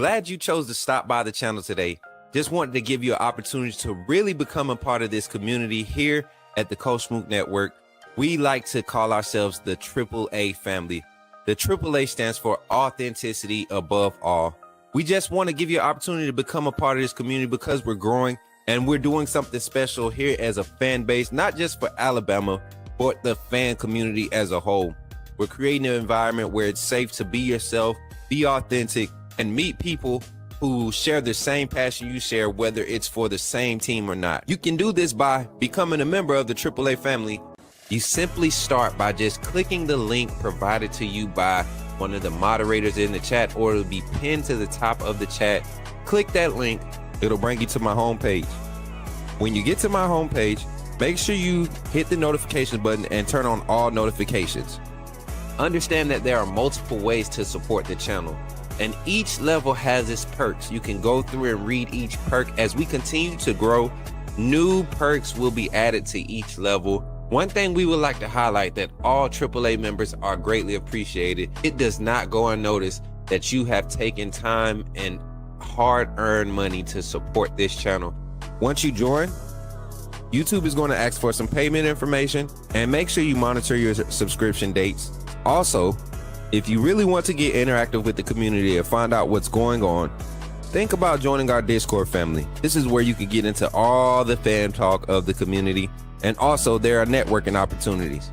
Glad you chose to stop by the channel today. Just wanted to give you an opportunity to really become a part of this community here at the Coach Smook Network. We like to call ourselves the AAA family. The AAA stands for authenticity above all. We just want to give you an opportunity to become a part of this community because we're growing and we're doing something special here as a fan base, not just for Alabama, but the fan community as a whole. We're creating an environment where it's safe to be yourself, be authentic, and meet people who share the same passion you share, whether it's for the same team or not. You can do this by becoming a member of the AAA family. You simply start by just clicking the link provided to you by one of the moderators in the chat, or it'll be pinned to the top of the chat. Click that link, it'll bring you to my homepage. When you get to my homepage, make sure you hit the notification button and turn on all notifications. Understand that there are multiple ways to support the channel, and each level has its perks. You can go through and read each perk. As we continue to grow, new perks will be added to each level. One thing we would like to highlight that all AAA members are greatly appreciated. It does not go unnoticed that you have taken time and hard-earned money to support this channel. Once you join, YouTube is going to ask for some payment information, and make sure you monitor your subscription dates. Also, if you really want to get interactive with the community and find out what's going on, think about joining our Discord family. This is where you can get into all the fan talk of the community, and also there are networking opportunities.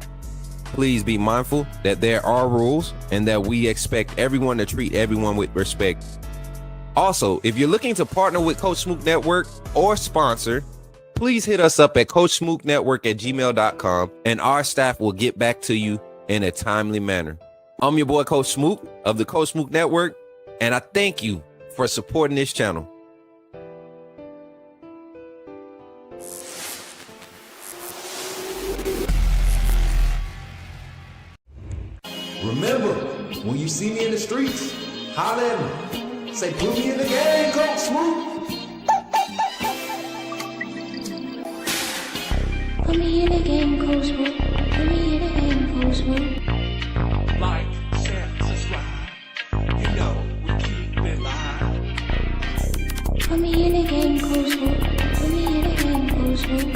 Please be mindful that there are rules and that we expect everyone to treat everyone with respect. Also, if you're looking to partner with Coach Smook Network or sponsor, please hit us up at coachsmooknetwork@gmail.com, and our staff will get back to you in a timely manner. I'm your boy, Coach Smook of the Coach Smook Network, and I thank you for supporting this channel. Remember, when you see me in the streets, holler at me. Say, put me in the game, Coach Smook. Put me in the game, Coach Smook. Put me in the game, Coach Smook. Like, share, subscribe. You know we keep it live. Put me in the game, Coach Smook. Put me in the game, Coach Smook.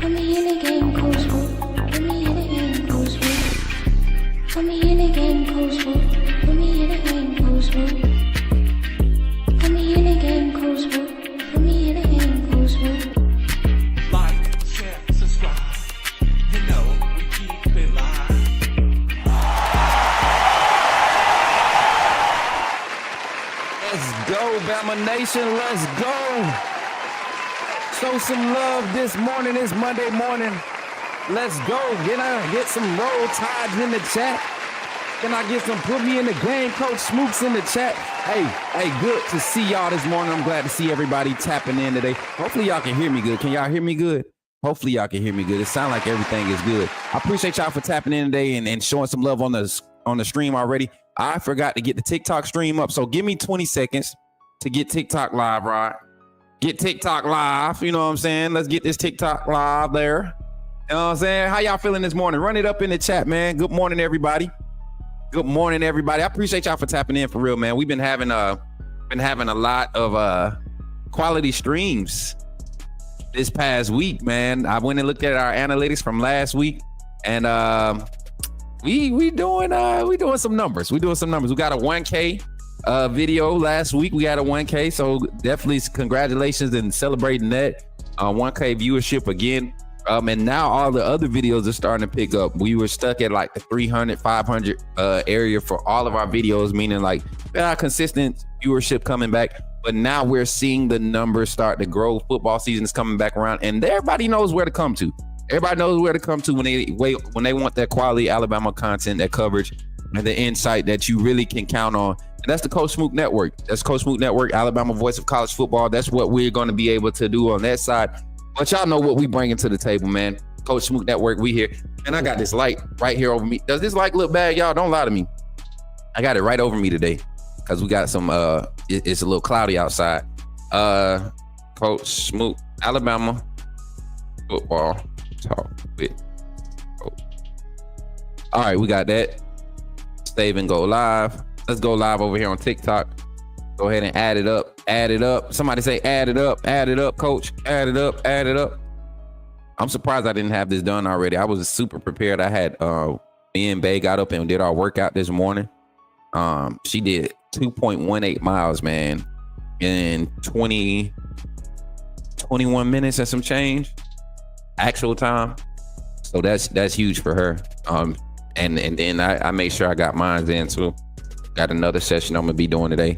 Put me in the game, Coach Smook. Put me in the game, Coach Smook. Put me in the game, Coach Smook. Put me in the game, Coach Smook. Put me in the game, Coach Smook. Put me in the game, Coach Smook. Like, share, subscribe. You know we keep it live. Let's go, Bama Nation. Let's go. Show some love this morning. It's Monday morning. Let's go. Get some roll tides in the chat. Can I get some put me in the game? Coach Smook's in the chat. Hey, good to see y'all this morning. I'm glad to see everybody tapping in today. Hopefully y'all can hear me good. Can y'all hear me good? Hopefully y'all can hear me good. It sounds like everything is good. I appreciate y'all for tapping in today and showing some love on the stream already. I forgot to get the TikTok stream up, so give me 20 seconds to get TikTok live, right? Get TikTok live, you know what I'm saying? Let's get this TikTok live there. You know what I'm saying? How y'all feeling this morning? Run it up in the chat, man. Good morning, everybody. Good morning, everybody. I appreciate y'all for tapping in for real, man. We've been having a lot of quality streams this past week, man. I went and looked at our analytics from last week, and we doing some numbers. We got a 1K video last week. We got a 1K, so definitely congratulations and celebrating that 1K viewership again. And now all the other videos are starting to pick up. We were stuck at like the 300, 500 area for all of our videos, meaning like consistent viewership coming back. But now we're seeing the numbers start to grow. Football season is coming back around, and everybody knows where to come to. Everybody knows where to come to when they want that quality Alabama content, that coverage, and the insight that you really can count on. And that's the Coach Smook Network. That's Coach Smook Network, Alabama voice of college football. That's what we're going to be able to do on that side. But y'all know what we bringing to the table, man. Coach Smook Network, we here. And I got this light right here over me. Does this light look bad, y'all? Don't lie to me. I got it right over me today because we got some, it's a little cloudy outside. Coach Smook, Alabama football talk with Coach. All right, we got that. Save and go live. Let's go live over here on TikTok. Go ahead and add it up. Add it up. Somebody say add it up. Add it up, coach. Add it up. Add it up. I'm surprised I didn't have this done already. I was super prepared. I had me and Bay got up and did our workout this morning. She did 2.18 miles, man, in 21 minutes and some change actual time. So that's huge for her. And then I made sure I got mine in too. Got another session I'm gonna be doing today.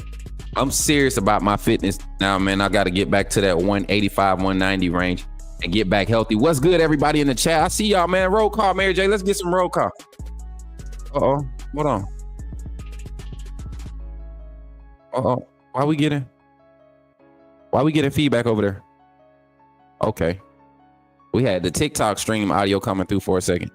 I'm serious about my fitness now, man. I got to get back to that 185, 190 range and get back healthy. What's good, everybody in the chat? I see y'all, man. Roll call, Mary J. Let's get some roll call. Uh-oh. Hold on. Uh-oh. Why we getting feedback over there? Okay. We had the TikTok stream audio coming through for a second.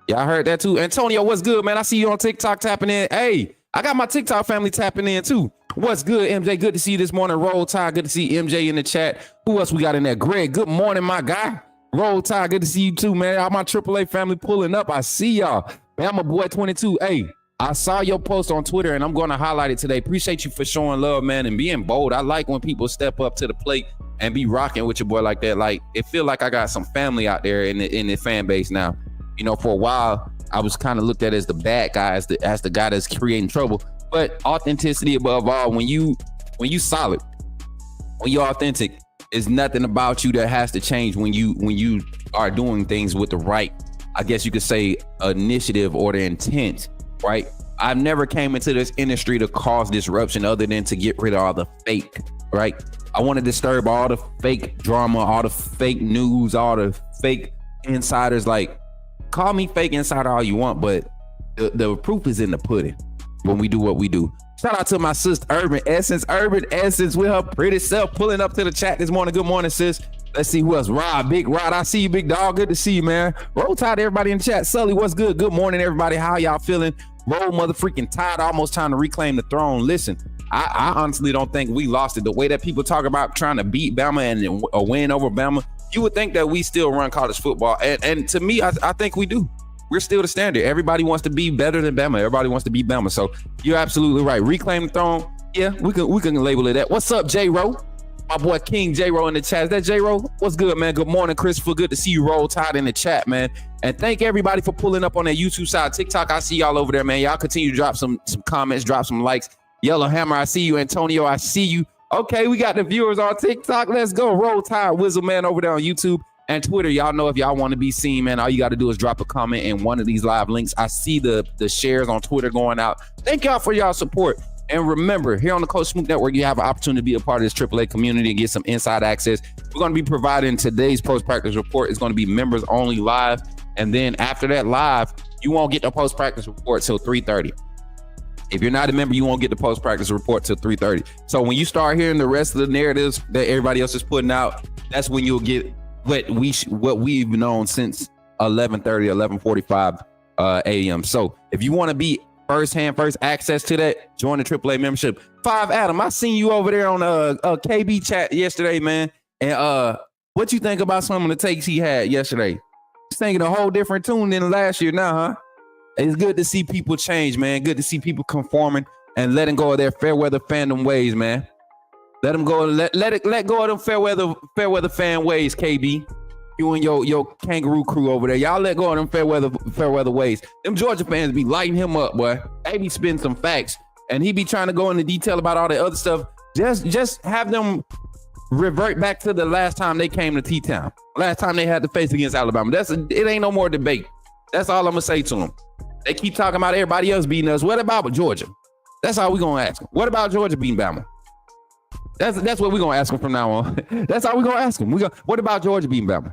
Y'all heard that too? Antonio, what's good, man? I see you on TikTok tapping in. Hey, I got my TikTok family tapping in too. What's good, MJ? Good to see you this morning. Roll Tide, good to see MJ in the chat. Who else we got in there? Greg, good morning, my guy. Roll Tide, good to see you too, man. All my AAA family pulling up. I see y'all. Man, I'm a boy 22. Hey, I saw your post on Twitter and I'm going to highlight it today. Appreciate you for showing love, man, and being bold. I like when people step up to the plate and be rocking with your boy like that. Like, it feel like I got some family out there in the fan base now. You know, for a while, I was kind of looked at as the bad guy, as the guy that's creating trouble. But authenticity above all, when you solid, when you're authentic, there's nothing about you that has to change when you are doing things with the right, I guess you could say, initiative or the intent, right? I've never came into this industry to cause disruption other than to get rid of all the fake, right? I want to disturb all the fake drama, all the fake news, all the fake insiders. Like, call me fake insider all you want, but the proof is in the pudding when we do what we do. Shout out to my sister, Urban Essence with her pretty self pulling up to the chat this morning. Good morning, sis. Let's see who else. Rod, Big Rod. I see you, big dog. Good to see you, man. Roll Tide, everybody in the chat. Sully, what's good? Good morning, everybody. How y'all feeling? Roll mother freaking Tide, almost time to reclaim the throne. Listen, I honestly don't think we lost it. The way that people talk about trying to beat Bama and a win over Bama, you would think that we still run college football. And to me, I think we do. We're still the standard. Everybody wants to be better than Bama. Everybody wants to beat Bama. So you're absolutely right. Reclaim the throne. Yeah, we can label it that. What's up, J-Ro? My boy King J-Ro in the chat. Is that J-Ro? What's good, man? Good morning, Christopher. Good to see you. Roll Tide in the chat, man. And thank everybody for pulling up on that YouTube side. TikTok, I see y'all over there, man. Y'all continue to drop some comments, drop some likes. Yellow Hammer, I see you. Antonio, I see you. Okay, we got the viewers on TikTok. Let's go. Roll Tide, Whizzle Man over there on YouTube and Twitter. Y'all know if y'all want to be seen, man, all you got to do is drop a comment in one of these live links. I see the shares on Twitter going out. Thank y'all for y'all support. And remember, here on the Coach Smook Network, you have an opportunity to be a part of this AAA community and get some inside access. We're going to be providing today's post-practice report. It's going to be members only live. And then after that live, you won't get the post-practice report till 3:30. If you're not a member, you won't get the post-practice report till 3:30. So when you start hearing the rest of the narratives that everybody else is putting out, that's when you'll get what we've known since 11:30, 11:45 a.m. So if you want to be first access to that, join the AAA membership. 5 Adam, I seen you over there on a KB chat yesterday, man. And what you think about some of the takes he had yesterday? He's singing a whole different tune than last year now, huh? It's good to see people change, man. Good to see people conforming and letting go of their fair weather fandom ways, man. Let them go. Let go of them fair weather fan ways, KB. You and your kangaroo crew over there, y'all let go of them fair weather ways. Them Georgia fans be lighting him up, boy. They be spitting some facts, and he be trying to go into detail about all the other stuff. Just have them revert back to the last time they came to T-Town, last time they had to face against Alabama. It ain't no more debate. That's all I'm gonna say to them. They keep talking about everybody else beating us. What about Georgia? That's all we gonna ask them. What about Georgia beating Bama? That's what we're gonna ask them from now on. That's all we're gonna ask them. What about Georgia beating Bama?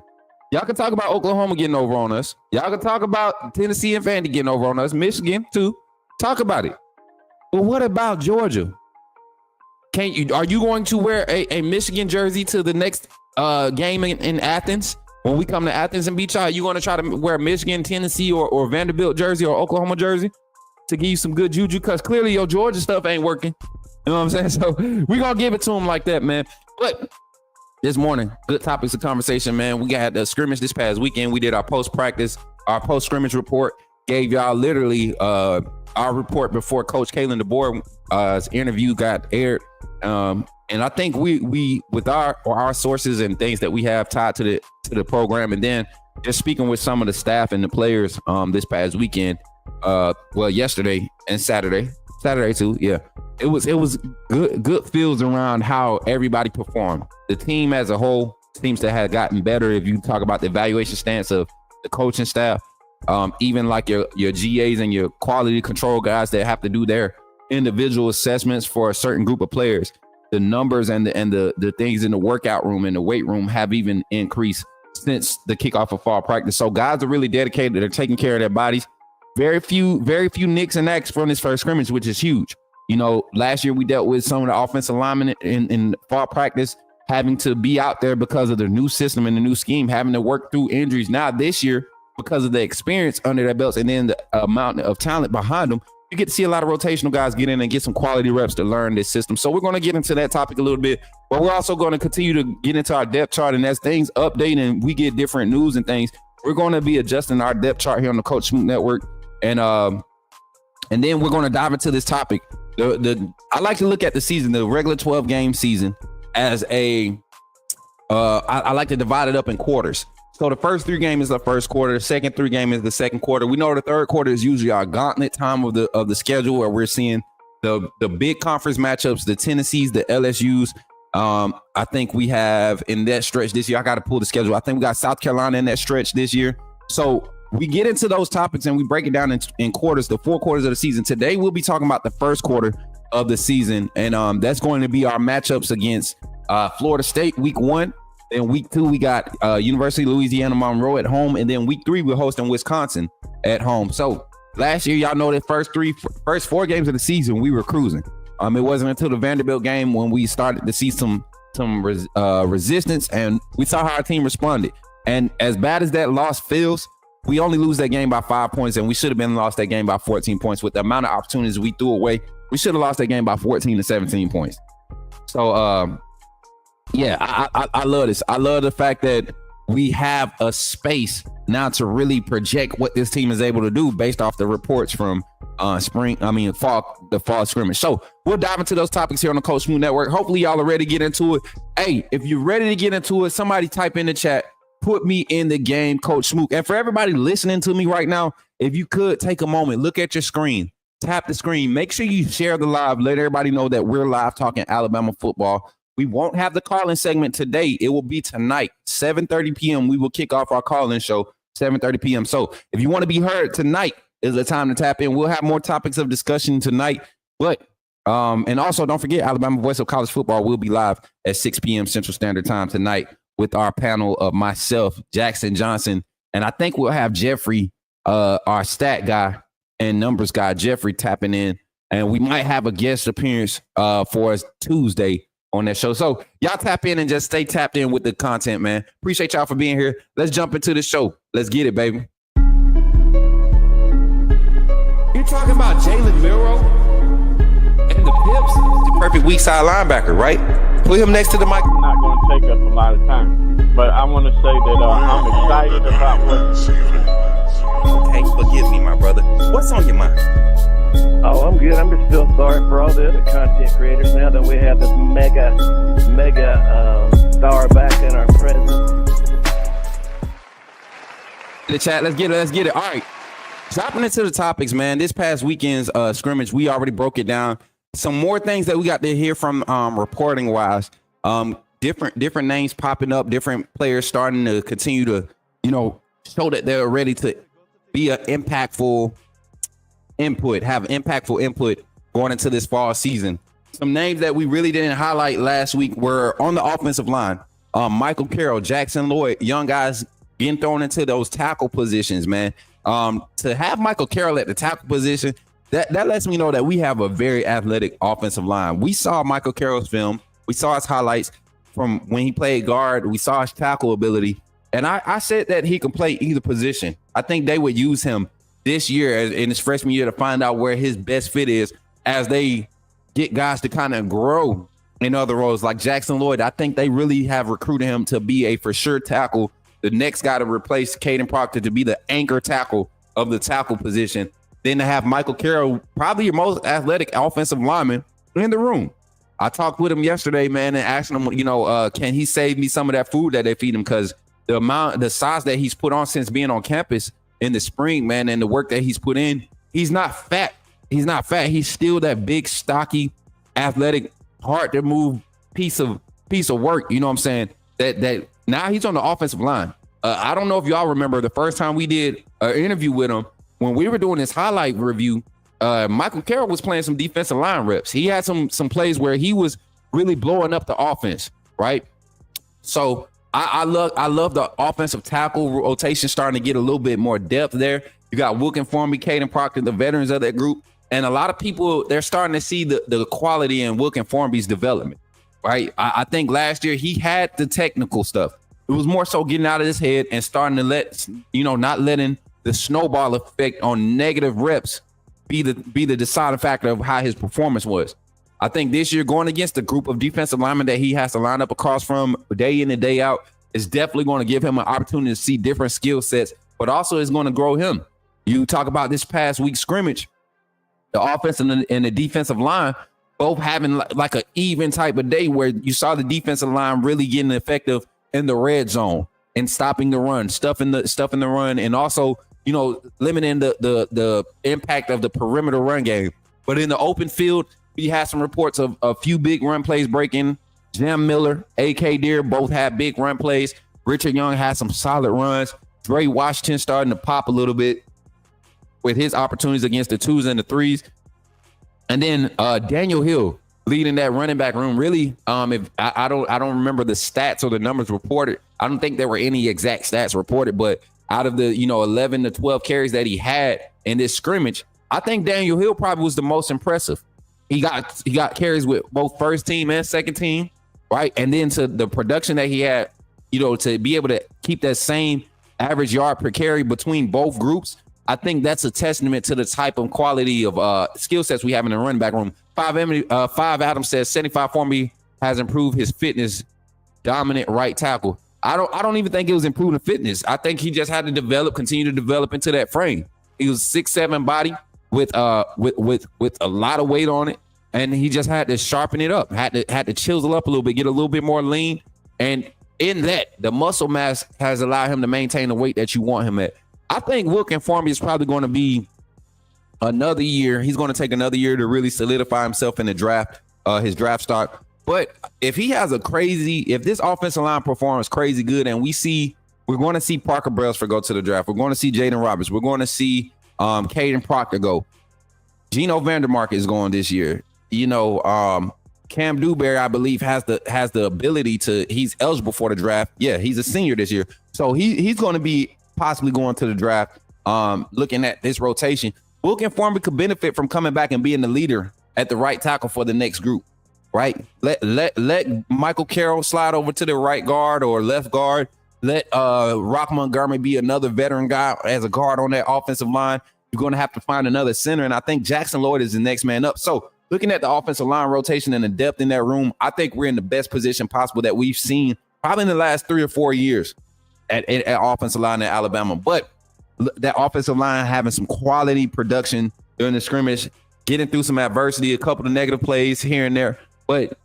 Y'all can talk about Oklahoma getting over on us. Y'all can talk about Tennessee and Vandy getting over on us. Michigan too. Talk about it. But what about Georgia? Are you going to wear a Michigan jersey to the next game in Athens? When we come to Athens and beat y'all, you going to try to wear Michigan, Tennessee, or Vanderbilt jersey or Oklahoma jersey to give you some good juju? Because clearly your Georgia stuff ain't working. You know what I'm saying? So we going to give it to them like that, man. But this morning, good topics of conversation, man. We got the scrimmage this past weekend. We did our post-practice, our post-scrimmage report. gave y'all literally our report before Coach Kalen DeBoer's interview got aired. And I think we with our sources and things that we have tied to the program, and then just speaking with some of the staff and the players this past weekend, yesterday and Saturday too. Yeah, it was good feels around how everybody performed. The team as a whole seems to have gotten better. If you talk about the evaluation stance of the coaching staff, even like your GAs and your quality control guys that have to do their individual assessments for a certain group of players, the numbers and the things in the workout room and the weight room have even increased since the kickoff of fall practice. So guys are really dedicated. They're taking care of their bodies. Very few nicks and knacks from this first scrimmage, which is huge. You know, last year we dealt with some of the offensive linemen in fall practice having to be out there because of the new system and the new scheme, having to work through injuries. Now this year, because of the experience under their belts and then the amount of talent behind them, you get to see a lot of rotational guys get in and get some quality reps to learn this system. So we're going to get into that topic a little bit, but we're also going to continue to get into our depth chart. And as things update and we get different news and things, we're going to be adjusting our depth chart here on the Coach Smook Network. And then we're going to dive into this topic. I like to look at the season, the regular 12 game season, as I like to divide it up in quarters. So the first 3 games is the first quarter. The second 3 games is the second quarter. We know the third quarter is usually our gauntlet time of the schedule, where we're seeing the big conference matchups, the Tennessees, the LSUs. I think we have in that stretch this year, I got to pull the schedule. I think we got South Carolina in that stretch this year. So we get into those topics and we break it down in quarters, the 4 quarters of the season. Today, we'll be talking about the first quarter of the season. And that's going to be our matchups against Florida State week 1. Then week 2, we got University of Louisiana Monroe at home. And then week 3, we're hosting Wisconsin at home. So last year, y'all know that first 4 games of the season, we were cruising. It wasn't until the Vanderbilt game when we started to see some resistance, and we saw how our team responded. And as bad as that loss feels, we only lose that game by 5 points, and we should have been lost that game by 14 points. With the amount of opportunities we threw away, we should have lost that game by 14 to 17 points. So, yeah, I love this. I love the fact that we have a space now to really project what this team is able to do based off the reports from the fall scrimmage. So we'll dive into those topics here on the Coach Smook Network. Hopefully y'all are ready to get into it. Hey, if you're ready to get into it, somebody type in the chat, put me in the game, Coach Smook. And for everybody listening to me right now, if you could take a moment, look at your screen, tap the screen, make sure you share the live, let everybody know that we're live talking Alabama football. We won't have the call-in segment today. It will be tonight, 7:30 p.m. We will kick off our call-in show, 7:30 p.m. So if you want to be heard tonight, is the time to tap in. We'll have more topics of discussion tonight. But and also don't forget, Alabama Voice of College Football will be live at 6 p.m. Central Standard Time tonight with our panel of myself, Jackson Johnson, and I think we'll have Jeffrey, our stat guy and numbers guy, Jeffrey, tapping in, and we might have a guest appearance for us Tuesday on that show. So y'all tap in and just stay tapped in with the content, man. Appreciate y'all for being here. Let's jump into the show. Let's get it, baby. You're talking about Jalen Milroe and the Pips, the perfect weak side linebacker, right? Put him next to the mic. Not going to take us a lot of time, but I want to say that I'm excited about what. Okay, forgive me, my brother. What's on your mind? Oh, I'm good. I'm just still sorry for all the other content creators now that we have this mega star back in our presence. The chat, let's get it. All right. Dropping into the topics, man. This past weekend's scrimmage, we already broke it down. Some more things that we got to hear from reporting wise. Different names popping up, different players starting to continue to, show that they're ready to be an impactful input, have impactful input going into this fall season. Some names that we really didn't highlight last week were on the offensive line. Michael Carroll, Jackson Lloyd, young guys getting thrown into those tackle positions, man. To have Michael Carroll at the tackle position, that lets me know that we have a very athletic offensive line. We saw Michael Carroll's film. We saw his highlights from when he played guard. We saw his tackle ability. And I said that he can play either position. I think they would use him this year in his freshman year to find out where his best fit is as they get guys to kind of grow in other roles like Jackson Lloyd. I think they really have recruited him to be a for sure tackle, the next guy to replace Caden Proctor, to be the anchor tackle of the tackle position. Then to have Michael Carroll, probably your most athletic offensive lineman in the room. I talked with him yesterday, man, and asked him, can he save me some of that food that they feed him? Because the size that he's put on since being on campus in the spring, man, and the work that he's put in, he's not fat. He's not fat. He's still that big, stocky, athletic, hard to move piece of work. You know what I'm saying? That now he's on the offensive line. I don't know if y'all remember the first time we did an interview with him when we were doing this highlight review. Michael Carroll was playing some defensive line reps. He had some plays where he was really blowing up the offense, right? So I love the offensive tackle rotation starting to get a little bit more depth there. You got Wilkin Formby, Caden Proctor, the veterans of that group. And a lot of people, they're starting to see the quality in Wilkin Formby's development, right? I think last year he had the technical stuff. It was more so getting out of his head and starting to not letting the snowball effect on negative reps be the deciding factor of how his performance was. I think this year going against the group of defensive linemen that he has to line up across from day in and day out is definitely going to give him an opportunity to see different skill sets, but also is going to grow him. You talk about this past week's scrimmage, the offense and the defensive line both having like an even type of day where you saw the defensive line really getting effective in the red zone and stopping the run, stuffing the run, and also limiting the impact of the perimeter run game. But in the open field, we had some reports of a few big run plays breaking. Jam Miller, A.K. Deere both had big run plays. Richard Young had some solid runs. Dre Washington starting to pop a little bit with his opportunities against the 2s and the 3s. And then Daniel Hill leading that running back room. Really, if I don't remember the stats or the numbers reported. I don't think there were any exact stats reported, but out of the 11 to 12 carries that he had in this scrimmage, I think Daniel Hill probably was the most impressive. He got carries with both first team and second team, right? And then to the production that he had, to be able to keep that same average yard per carry between both groups, I think that's a testament to the type of quality of skill sets we have in the running back room. 5 Adams says 75 Formby has improved his fitness, dominant right tackle. I don't even think it was improving fitness. I think he just had to continue to develop into that frame. He was 6'7" body with a lot of weight on it, and he just had to sharpen it up, had to chisel up a little bit, get a little bit more lean. And in that, the muscle mass has allowed him to maintain the weight that you want him at. I think Wilkin Formby is probably going to be another year. He's going to take another year to really solidify himself in the draft, his draft stock. But if this offensive line performs crazy good, and we're going to see Parker Brailsford go to the draft. We're going to see Jaden Roberts. We're going to see Caden Proctor go. Geno Vandermark is going this year. Cam Dewberry, I believe, has the ability to. He's eligible for the draft. Yeah, he's a senior this year, so he's going to be possibly going to the draft. Looking at this rotation, Wilkin Formby could benefit from coming back and being the leader at the right tackle for the next group. Right? Let Michael Carroll slide over to the right guard or left guard. Let Rock Montgomery be another veteran guy as a guard on that offensive line. You're going to have to find another center, and I think Jackson Lloyd is the next man up. So looking at the offensive line rotation and the depth in that room, I think we're in the best position possible that we've seen probably in the last 3 or 4 years at offensive line in Alabama. But that offensive line having some quality production during the scrimmage, getting through some adversity, a couple of negative plays here and there, but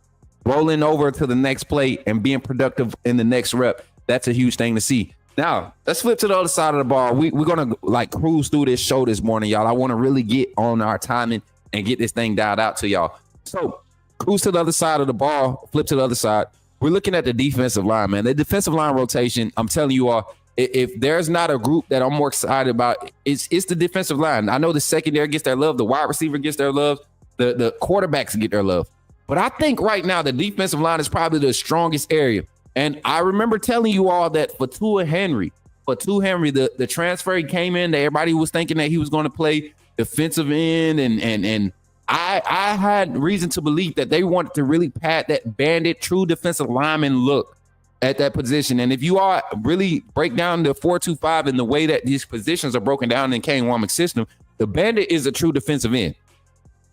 rolling over to the next play and being productive in the next rep, that's a huge thing to see. Now, let's flip to the other side of the ball. We're going to cruise through this show this morning, y'all. I want to really get on our timing and get this thing dialed out to y'all. So cruise to the other side of the ball, flip to the other side. We're looking at the defensive line, man. The defensive line rotation, I'm telling you all, if there's not a group that I'm more excited about, it's the defensive line. I know the secondary gets their love, the wide receiver gets their love, the quarterbacks get their love. But I think right now the defensive line is probably the strongest area. And I remember telling you all that for Henry, the transfer he came in, that everybody was thinking that he was going to play defensive end, and I had reason to believe that they wanted to really pad that bandit, true defensive lineman look at that position. And if you all really break down the 4-2-5 and the way that these positions are broken down in Kane Womack's system, the bandit is a true defensive end,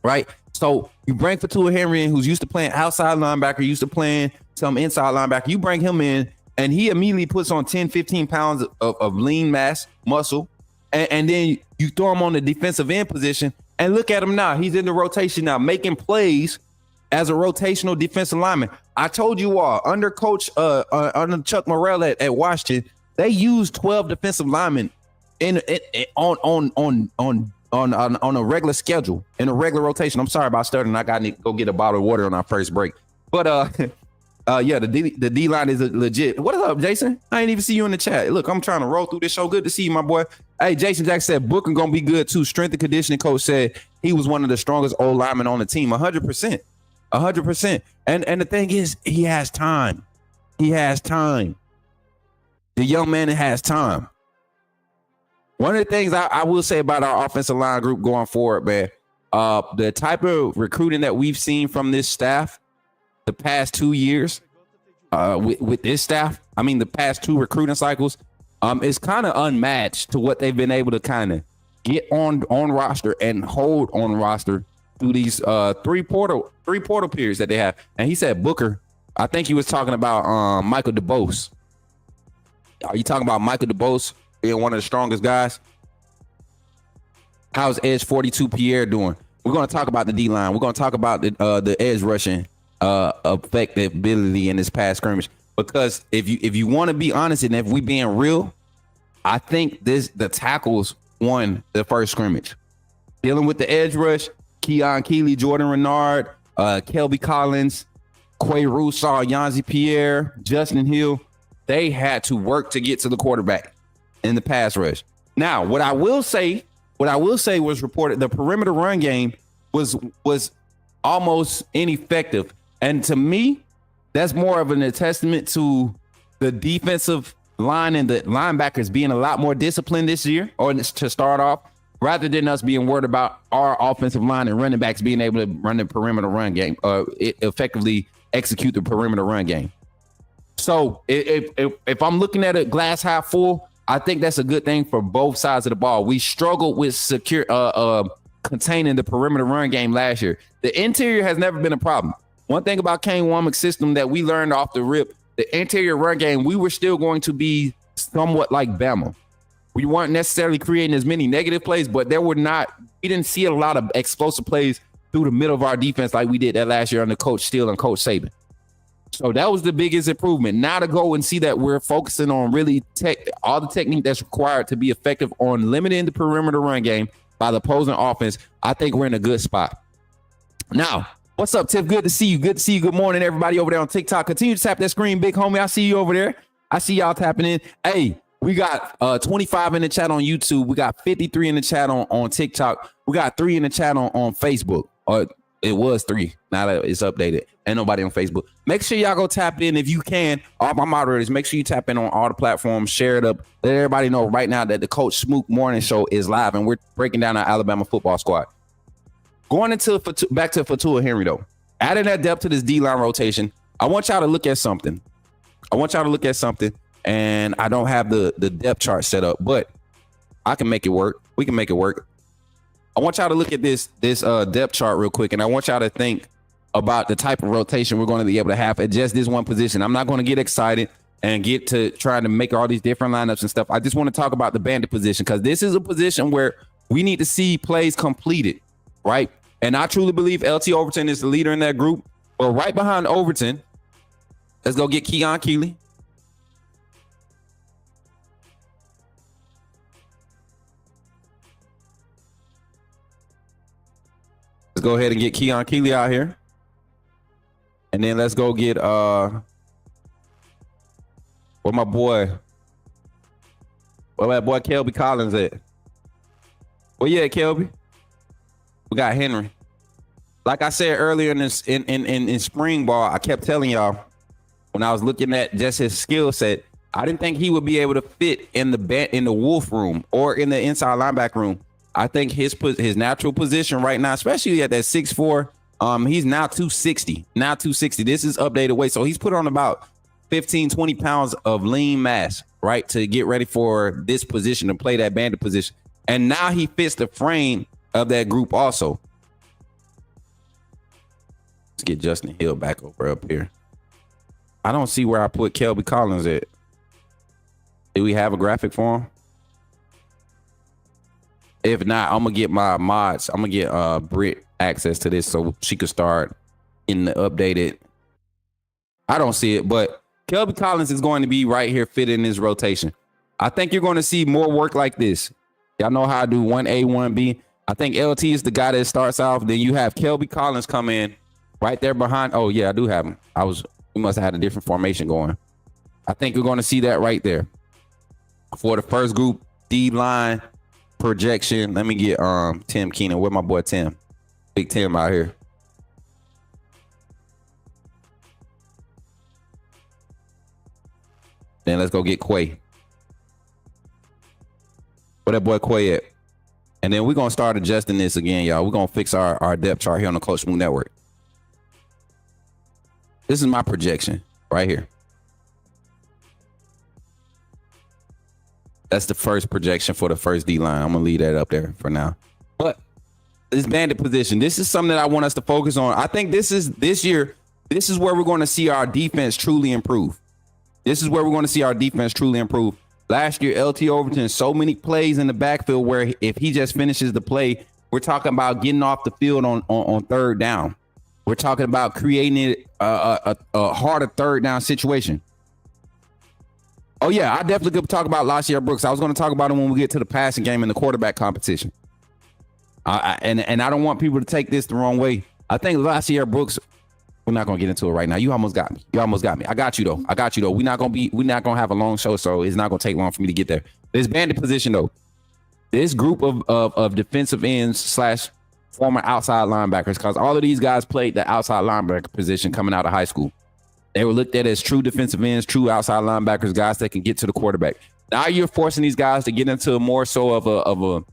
right? So you bring Fatua Henry in, who's used to playing outside linebacker, used to playing some inside linebacker. You bring him in, and he immediately puts on 10, 15 pounds of lean mass, muscle. And then You throw him on the defensive end position, and look at him now. He's in the rotation now, making plays as a rotational defensive lineman. I told you all, under Coach under Chuck Morrell at Washington, they used 12 defensive linemen on a regular schedule, in a regular rotation. I'm sorry about stuttering. I got to go get a bottle of water on our first break. But yeah, the D line is legit. What is up, Jason? I ain't even see you in the chat. Look, I'm trying to roll through this show. Good to see you, my boy. Hey, Jason Jackson said Booker gonna be good too. Strength and conditioning coach said he was one of the strongest old linemen on the team. 100%. 100%. And the thing is, he has time. He has time. The young man has time. One of the things I will say about our offensive line group going forward, man, the type of recruiting that we've seen from this staff the past 2 years with this staff, I mean, the past 2 recruiting cycles, is kind of unmatched to what they've been able to kind of get on roster and hold on roster through these three portal periods that they have. And he said Booker. I think he was talking about Michael DeBose. Are you talking about Michael DeBose being one of the strongest guys? How's Edge 42 Pierre doing? We're going to talk about the D-line. We're going to talk about the edge rushing effectivity in this past scrimmage. Because if you want to be honest, and if we being real, I think the tackles won the first scrimmage. Dealing with the edge rush, Keon Keeley, Jordan Renard, Kelby Collins, Quay Roussar, Yanzi Pierre, Justin Hill, they had to work to get to the quarterback in the pass rush. Now, what I will say was reported the perimeter run game was almost ineffective. And to me, that's more of a testament to the defensive line and the linebackers being a lot more disciplined this year, or to start off, rather than us being worried about our offensive line and running backs being able to run the perimeter run game, effectively execute the perimeter run game. So if I'm looking at a glass half full, I think that's a good thing for both sides of the ball. We struggled with containing the perimeter run game last year. The interior has never been a problem. One thing about Kane Womack's system that we learned off the rip, the interior run game, we were still going to be somewhat like Bama. We weren't necessarily creating as many negative plays, but we didn't see a lot of explosive plays through the middle of our defense like we did that last year under Coach Steele and Coach Saban. So that was the biggest improvement. Now to go and see that we're focusing on really all the technique that's required to be effective on limiting the perimeter run game by the opposing offense, I think we're in a good spot. Now, what's up, Tiff? Good to see you. Good to see you. Good morning, everybody over there on TikTok. Continue to tap that screen, big homie. I see you over there. I see y'all tapping in. Hey, we got 25 in the chat on YouTube. We got 53 in the chat on TikTok. We got 3 in the chat on Facebook. Or it was 3. Now that it's updated. Ain't nobody on Facebook. Make sure y'all go tap in if you can. All my moderators, make sure you tap in on all the platforms. Share it up. Let everybody know right now that the Coach Smook Morning Show is live, and we're breaking down our Alabama football squad. Going back to Fatua Henry, though. Adding that depth to this D-line rotation, I want y'all to look at something. And I don't have the depth chart set up, but I can make it work. We can make it work. I want y'all to look at this depth chart real quick, and I want y'all to think about the type of rotation we're going to be able to have at just this one position. I'm not going to get excited and get to trying to make all these different lineups and stuff. I just want to talk about the bandit position, because this is a position where we need to see plays completed, right? And I truly believe LT Overton is the leader in that group. But right behind Overton, let's go get Keon Keeley. Let's go ahead and get Keon Keeley out here. And then let's go get where my boy Kelby Collins at? Well, yeah, Kelby. We got Henry. Like I said earlier in spring ball, I kept telling y'all when I was looking at just his skill set, I didn't think he would be able to fit in the wolf room or in the inside linebacker room. I think his natural position right now, especially at that 6'4", he's now 260. This is updated weight. So he's put on about 15, 20 pounds of lean mass, right, to get ready for this position, to play that bandit position. And now he fits the frame of that group also. Let's get Justin Hill back over up here. I don't see where I put Kelby Collins at. Do we have a graphic for him? If not, I'm gonna get my mods. I'm gonna get Britt access to this so she could start in the updated. I don't see it, but Kelby Collins is going to be right here fitting this rotation. I think you're going to see more work like this. Y'all know how I do 1A, 1B. I think LT is the guy that starts off. Then you have Kelby Collins come in right there behind. Oh yeah, I do have him. We must have had a different formation going. I think you're going to see that right there for the first group D line projection. Let me get Tim Keenan. Where my boy Tim? Big Tim out here. Then let's go get Quay. Where that boy Quay at? And then we're going to start adjusting this again, y'all. We're going to fix our depth chart here on the Coach Smook Network. This is my projection right here. That's the first projection for the first D-line. I'm going to leave that up there for now. But this bandit position, this is something that I want us to focus on. I think this year, this is where we're going to see our defense truly improve. This is where we're going to see our defense truly improve. Last year, LT Overton, so many plays in the backfield where if he just finishes the play, we're talking about getting off the field on third down. We're talking about creating a harder third down situation. Oh, yeah, I definitely could talk about Lashier Brooks. I was going to talk about him when we get to the passing game and the quarterback competition. And I don't want people to take this the wrong way. I think Lashier Brooks, we're not gonna get into it right now. You almost got me. I got you though. We're not gonna have a long show, so it's not gonna take long for me to get there. This bandit position though, this group of defensive ends / former outside linebackers, because all of these guys played the outside linebacker position coming out of high school. They were looked at as true defensive ends, true outside linebackers, guys that can get to the quarterback. Now you're forcing these guys to get into more so of a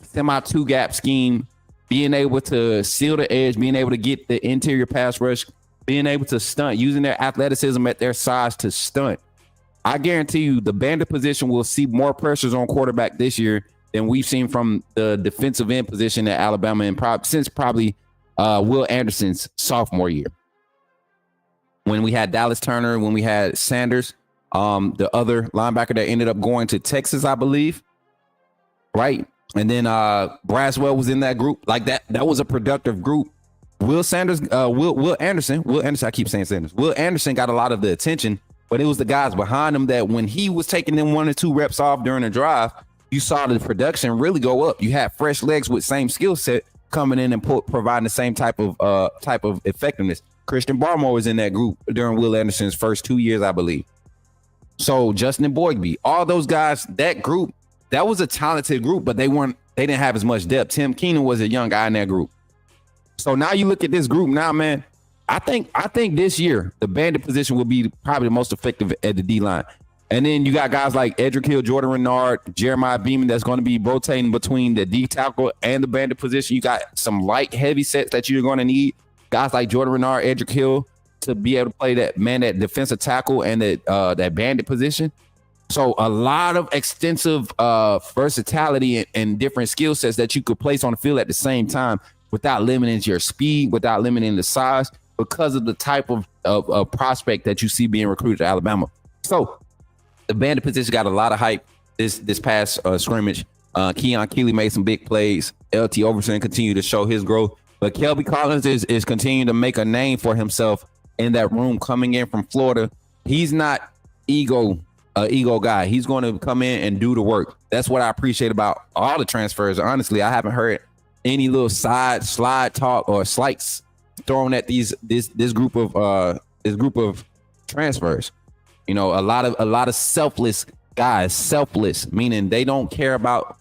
semi two gap scheme. Being able to seal the edge, being able to get the interior pass rush, being able to stunt, using their athleticism at their size to stunt. I guarantee you the bandit position will see more pressures on quarterback this year than we've seen from the defensive end position at Alabama and since probably Will Anderson's sophomore year. When we had Dallas Turner, when we had Sanders, the other linebacker that ended up going to Texas, I believe, right? And then Braswell was in that group. Like that was a productive group. Will Anderson, I keep saying Sanders. Will Anderson got a lot of the attention, but it was the guys behind him that when he was taking them 1 or 2 reps off during the drive, you saw the production really go up. You had fresh legs with same skill set coming in and providing the same type of effectiveness. Christian Barmore was in that group during Will Anderson's first 2 years, I believe. So Justin Boygby, all those guys, that group, that was a talented group, but they didn't have as much depth. Tim Keenan was a young guy in that group. So now you look at this group now, man. I think this year the bandit position will be probably the most effective at the D line. And then you got guys like Edric Hill, Jordan Renard, Jeremiah Beeman that's going to be rotating between the D tackle and the bandit position. You got some light, heavy sets that you're going to need. Guys like Jordan Renard, Edric Hill to be able to play that defensive tackle and that bandit position. So a lot of extensive versatility and different skill sets that you could place on the field at the same time without limiting your speed, without limiting the size, because of the type of prospect that you see being recruited to Alabama. So the bandit position got a lot of hype this past scrimmage. Keon Keeley made some big plays. LT Overton continued to show his growth. But Kelby Collins is continuing to make a name for himself in that room coming in from Florida. He's not ego guy. He's going to come in and do the work. That's what I appreciate about all the transfers. Honestly, I haven't heard any little slide talk or slights thrown at this group of transfers. You know, a lot of selfless guys, selfless, meaning they don't care about,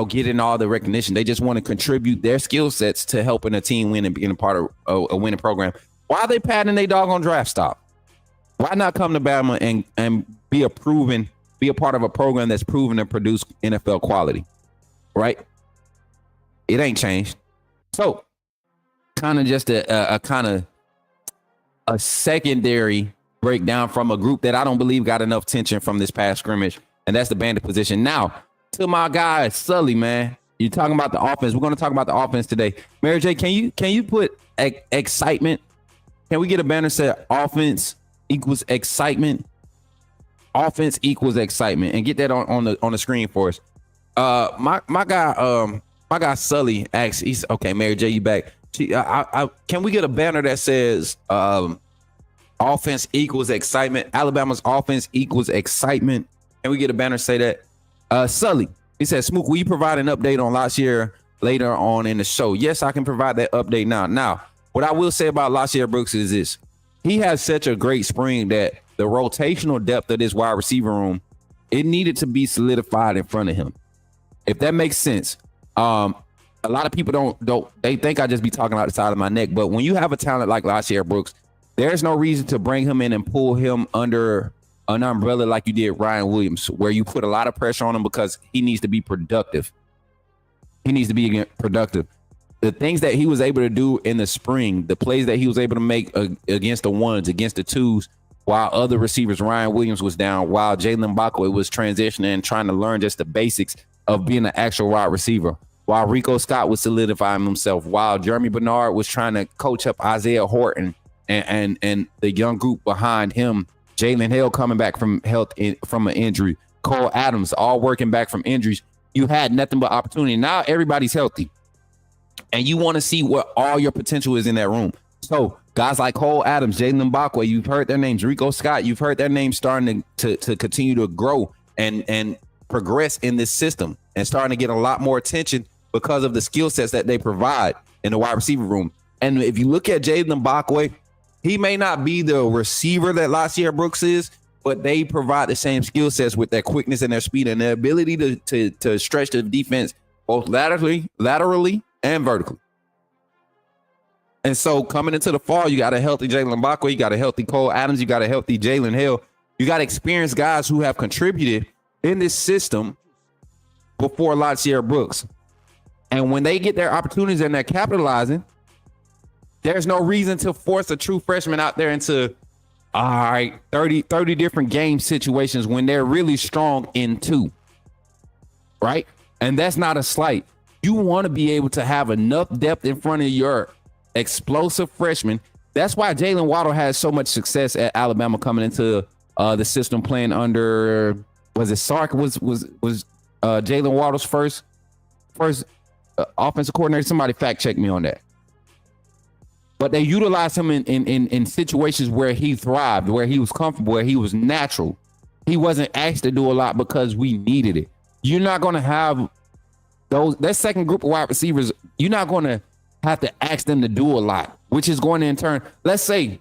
getting all the recognition. They just want to contribute their skill sets to helping a team win and being a part of a winning program. Why are they padding their doggone draft stock? Why not come to Bama and be a part of a program that's proven to produce NFL quality, right? It ain't changed. So kind of just a secondary breakdown from a group that I don't believe got enough tension from this past scrimmage, and that's the bandit position. Now, to my guy, Sully, man, you're talking about the offense. We're going to talk about the offense today. Mary J, can you put excitement? Can we get a banner set offense equals excitement? Offense equals excitement, and get that on the screen for us. My guy Sully asks, he's okay. Mary J, you back? Can we get a banner that says offense equals excitement? Alabama's offense equals excitement. Can we get a banner say that? Sully, he says, Smook, will you provide an update on last year later on in the show? Yes, I can provide that update now. Now, what I will say about LaShair Brooks is this: he has such a great spring that the rotational depth of this wide receiver room, it needed to be solidified in front of him. If that makes sense. A lot of people they think I just be talking out the side of my neck, but when you have a talent like LaShair Brooks, there's no reason to bring him in and pull him under an umbrella like you did Ryan Williams, where you put a lot of pressure on him because he needs to be productive. He needs to be productive. The things that he was able to do in the spring, the plays that he was able to make against the ones, against the twos, while other receivers, Ryan Williams was down, while Jalen Mbakwe was transitioning and trying to learn just the basics of being an actual wide receiver, while Rico Scott was solidifying himself, while Jeremy Bernard was trying to coach up Isaiah Horton and the young group behind him, Jalen Hill coming back from from an injury, Cole Adams all working back from injuries. You had nothing but opportunity. Now everybody's healthy, and you want to see what all your potential is in that room. So guys like Cole Adams, Jalen Mbakwe, you've heard their names. Rico Scott, you've heard their names starting to continue to grow and progress in this system and starting to get a lot more attention because of the skill sets that they provide in the wide receiver room. And if you look at Jalen Mbakwe, he may not be the receiver that LaShair Brooks is, but they provide the same skill sets with their quickness and their speed and their ability to stretch the defense both laterally and vertically. And so coming into the fall, you got a healthy Jalen Mbakwe, you got a healthy Cole Adams, you got a healthy Jalen Hill. You got experienced guys who have contributed in this system before LaShair Brooks. And when they get their opportunities and they're capitalizing, there's no reason to force a true freshman out there into 30 different game situations when they're really strong in two, right? And that's not a slight. You want to be able to have enough depth in front of your explosive freshman. That's why Jalen Waddle has so much success at Alabama coming into the system, playing under, was it Sark? Was Jalen Waddle's first offensive coordinator? Somebody fact check me on that. But they utilized him in situations where he thrived, where he was comfortable, where he was natural. He wasn't asked to do a lot because we needed it. You're not going to have that second group of wide receivers. You're not going to have to ask them to do a lot, which is going to in turn, let's say,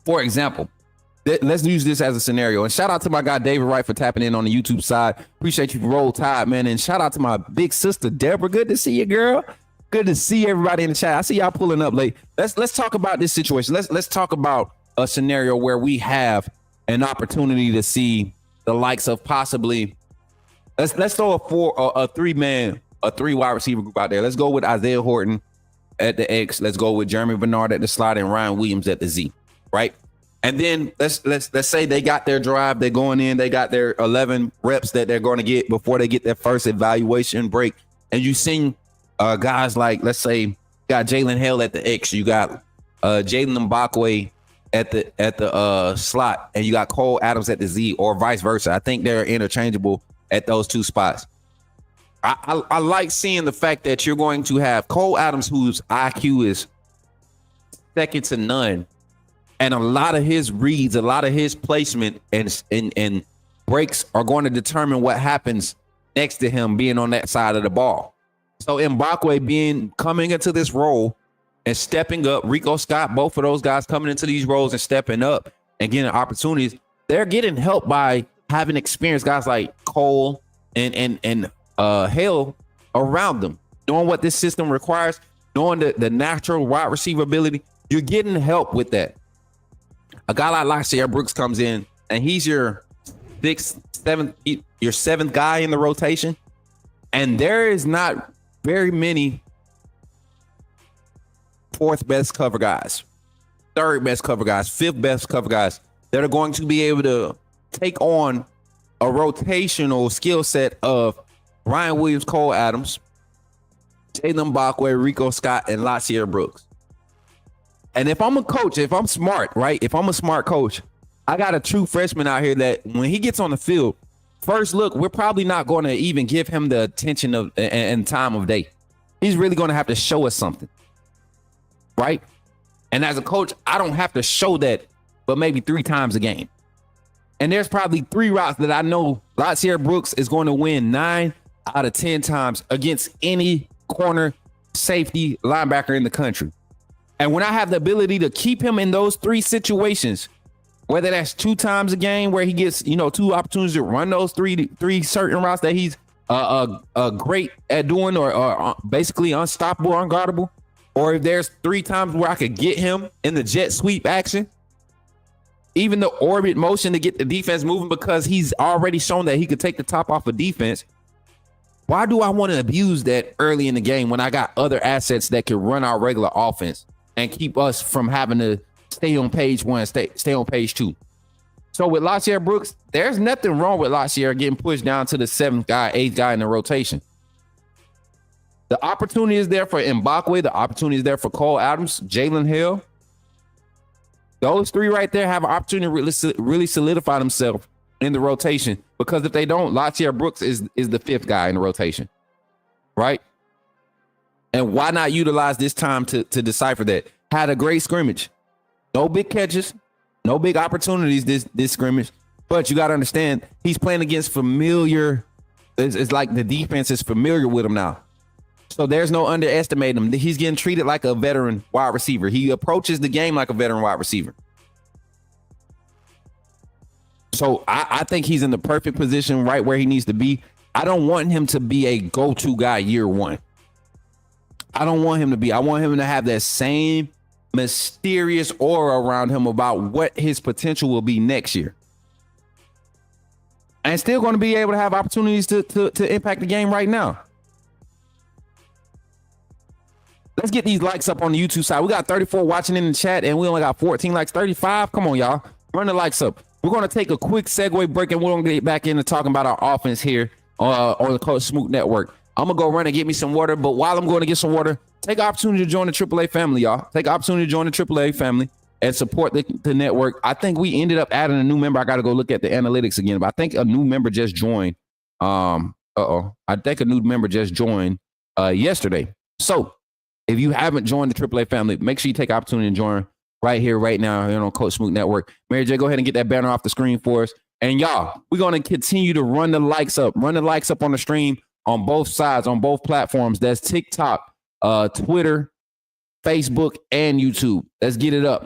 for example, let's use this as a scenario. And shout out to my guy, David Wright, for tapping in on the YouTube side. Appreciate you, Roll Tide, man. And shout out to my big sister, Deborah. Good to see you, girl. Good to see everybody in the chat. I see y'all pulling up late. Let's talk about this situation. Let's talk about a scenario where we have an opportunity to see the likes of possibly, let's throw a three wide receiver group out there. Let's go with Isaiah Horton at the X. Let's go with Jeremy Bernard at the slot and Ryan Williams at the Z, right? And then let's say they got their drive, they're going in, they got their 11 reps that they're going to get before they get their first evaluation break. And you seen guys like, let's say, you got Jalen Hill at the X, you got Jalen Mbakwe at the slot, and you got Cole Adams at the Z, or vice versa. I think they're interchangeable at those two spots. I like seeing the fact that you're going to have Cole Adams, whose IQ is second to none, and a lot of his reads, a lot of his placement and breaks are going to determine what happens next to him being on that side of the ball. So Mbakwe coming into this role and stepping up, Rico Scott, both of those guys coming into these roles and stepping up and getting opportunities, they're getting help by having experienced guys like Cole and Hill around them, knowing what this system requires, knowing the natural wide receiver ability. You're getting help with that. A guy like LaShair Brooks comes in and he's your seventh guy in the rotation, and there is not very many fourth best cover guys, third best cover guys, fifth best cover guys that are going to be able to take on a rotational skill set of Ryan Williams, Cole Adams, Jalen Mbakwe, Rico Scott, and LaShair Brooks. And if I'm a coach, if I'm smart, right? If I'm a smart coach, I got a true freshman out here that when he gets on the field, first look, we're probably not going to even give him the attention of and time of day. He's really going to have to show us something, right? And as a coach, I don't have to show that, but maybe 3 times a game. And there's probably 3 routes that I know Latsier Brooks is going to win 9 out of 10 times against any corner, safety, linebacker in the country. And when I have the ability to keep him in those 3 situations, whether that's 2 times a game where he gets, 2 opportunities to run those three certain routes that he's great at doing or basically unstoppable, unguardable, or if there's 3 times where I could get him in the jet sweep action, even the orbit motion to get the defense moving because he's already shown that he could take the top off of defense. Why do I want to abuse that early in the game when I got other assets that can run our regular offense and keep us from having to stay on page 1, stay on page 2? So with Latsier Brooks, there's nothing wrong with Latsier getting pushed down to the 7th guy, 8th guy in the rotation. The opportunity is there for Mbakwe. The opportunity is there for Cole Adams, Jalen Hill. Those 3 right there have an opportunity to really solidify themselves in the rotation, because if they don't, Latsier Brooks is the 5th guy in the rotation, right? And why not utilize this time to decipher that? Had a great scrimmage. No big catches, no big opportunities this scrimmage, but you got to understand he's playing against familiar. It's like the defense is familiar with him now. So there's no underestimating him. He's getting treated like a veteran wide receiver. He approaches the game like a veteran wide receiver. So I think he's in the perfect position right where he needs to be. I don't want him to be a go-to guy year 1. I don't want him to be. I want him to have that same mysterious aura around him about what his potential will be next year. And still going to be able to have opportunities to impact the game right now. Let's get these likes up on the YouTube side. We got 34 watching in the chat and we only got 14 likes, 35. Come on, y'all. Run the likes up. We're going to take a quick segue break and we're going to get back into talking about our offense here on the Coach Smook Network. I'm going to go run and get me some water. But while I'm going to get some water, take an opportunity to join the AAA family, y'all. Take an opportunity to join the AAA family and support the network. I think we ended up adding a new member. I got to go look at the analytics again. But I think a new member just joined. I think a new member just joined yesterday. So if you haven't joined the AAA family, make sure you take opportunity to join right here, right now, on Coach Smook Network. Mary J, go ahead and get that banner off the screen for us. And y'all, we're going to continue to run the likes up on the stream on both sides, on both platforms. That's TikTok, Twitter, Facebook, and YouTube. Let's get it up.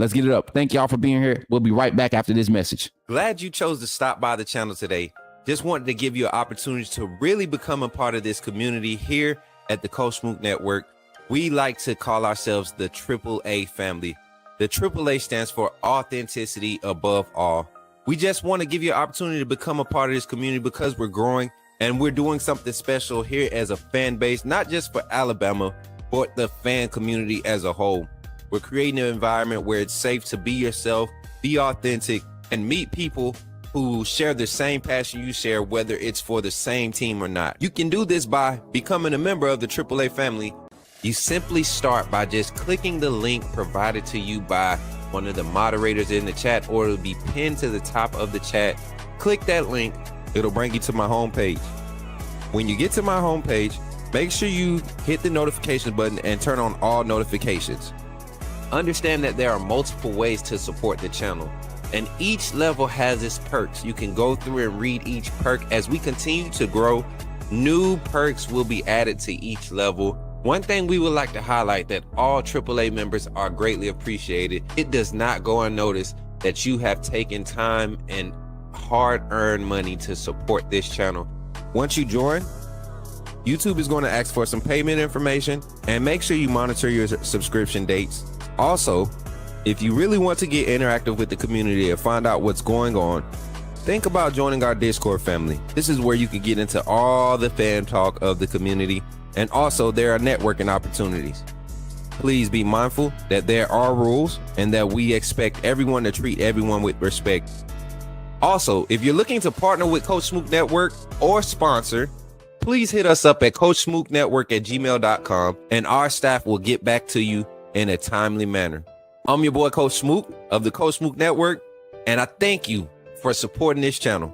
Thank y'all for being here. We'll be right back after this message. Glad you chose to stop by the channel today. Just wanted to give you an opportunity to really become a part of this community here at the Coach Smook Network. We like to call ourselves the AAA family. The AAA stands for authenticity above all. We just want to give you an opportunity to become a part of this community because we're growing and we're doing something special here as a fan base, not just for Alabama, but the fan community as a whole. We're creating an environment where it's safe to be yourself, be authentic, and meet people who share the same passion you share, whether it's for the same team or not. You can do this by becoming a member of the AAA family. You simply start by just clicking the link provided to you by one of the moderators in the chat, or it'll be pinned to the top of the chat. Click that link. It'll bring you to my homepage. When you get to my homepage, make sure you hit the notification button and turn on all notifications. Understand that there are multiple ways to support the channel, and each level has its perks. You can go through and read each perk. As we continue to grow, new perks will be added to each level. One thing we would like to highlight that all AAA members are greatly appreciated. It does not go unnoticed that you have taken time and hard-earned money to support this channel. Once you join, YouTube is going to ask for some payment information, and make sure you monitor your subscription dates. Also, if you really want to get interactive with the community and find out what's going on, think about joining our Discord family. This is where you can get into all the fan talk of the community. And also there are networking opportunities. Please be mindful that there are rules and that we expect everyone to treat everyone with respect. Also, if you're looking to partner with Coach Smook Network or sponsor, please hit us up at coachsmooknetwork@gmail.com and our staff will get back to you in a timely manner. I'm your boy Coach Smook of the Coach Smook Network, and I thank you for supporting this channel.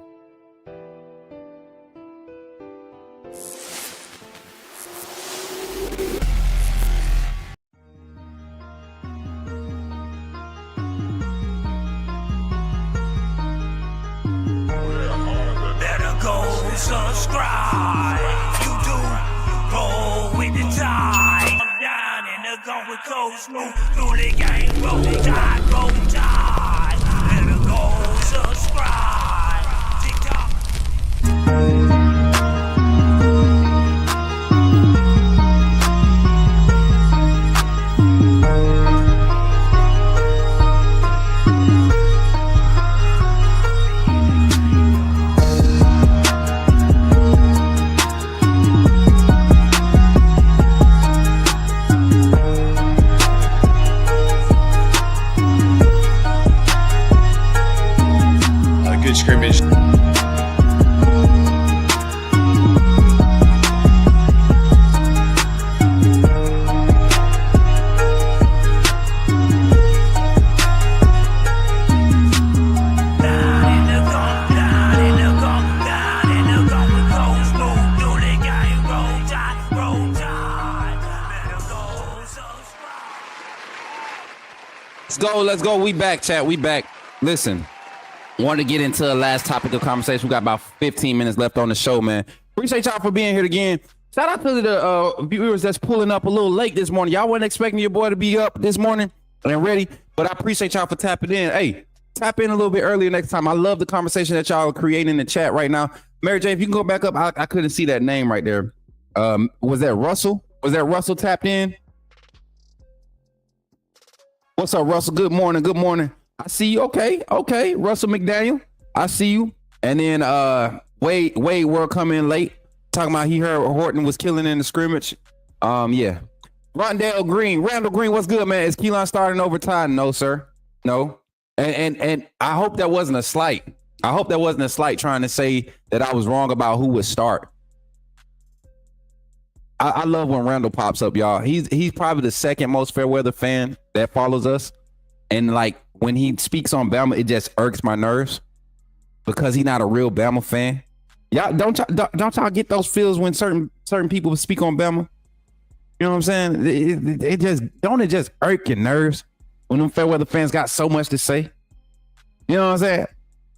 subscribe. You do roll with the tide. I'm down in the gun with Coach Smook. Through the game, roll tide, roll tide. Better go subscribe. TikTok. Good scrimmage. Let's go. We back, chat. We back. Listen, wanted to get into the last topic of conversation. We got about 15 minutes left on the show, man. Appreciate y'all for being here again. Shout out to the viewers that's pulling up a little late this morning. Y'all wasn't expecting your boy to be up this morning and ready, but I appreciate y'all for tapping in. Hey, tap in a little bit earlier next time. I love the conversation that y'all are creating in the chat right now. Mary J, if you can go back up, I couldn't see that name right there. Was that Russell? Was that Russell tapped in? What's up, Russell? Good morning. Good morning. I see you. Okay. Russell McDaniel, I see you. And then Wade World come in late, talking about he heard Horton was killing in the scrimmage. Yeah. Randall Green, what's good, man? Is Keelan starting overtime? No, sir. No. And I hope that wasn't a slight. I hope that wasn't a slight trying to say that I was wrong about who would start. I love when Randall pops up, y'all. He's probably the second most fair weather fan that follows us. And like when he speaks on Bama, it just irks my nerves because he's not a real Bama fan. Y'all don't y'all get those feels when certain people speak on Bama? You know what I'm saying? It just irk your nerves when them fair weather fans got so much to say. You know what I'm saying?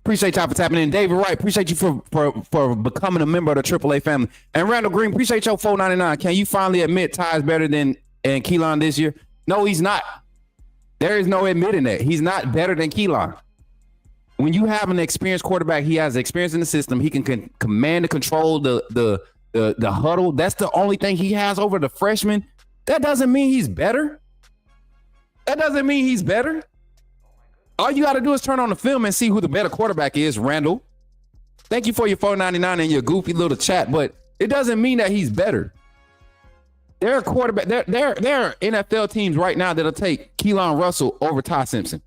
Appreciate y'all for tapping in. David Wright, appreciate you for becoming a member of the AAA family. And Randall Green, appreciate your $4.99. Can you finally admit Ty's better than Keelan this year? No, he's not. There is no admitting that. He's not better than Keelan. When you have an experienced quarterback, he has experience in the system. He can command and control the huddle. That's the only thing he has over the freshman. That doesn't mean he's better. All you got to do is turn on the film and see who the better quarterback is, Randall. Thank you for your $4.99 and your goofy little chat, but it doesn't mean that he's better. There are NFL teams right now that'll take Keelan Russell over Ty Simpson.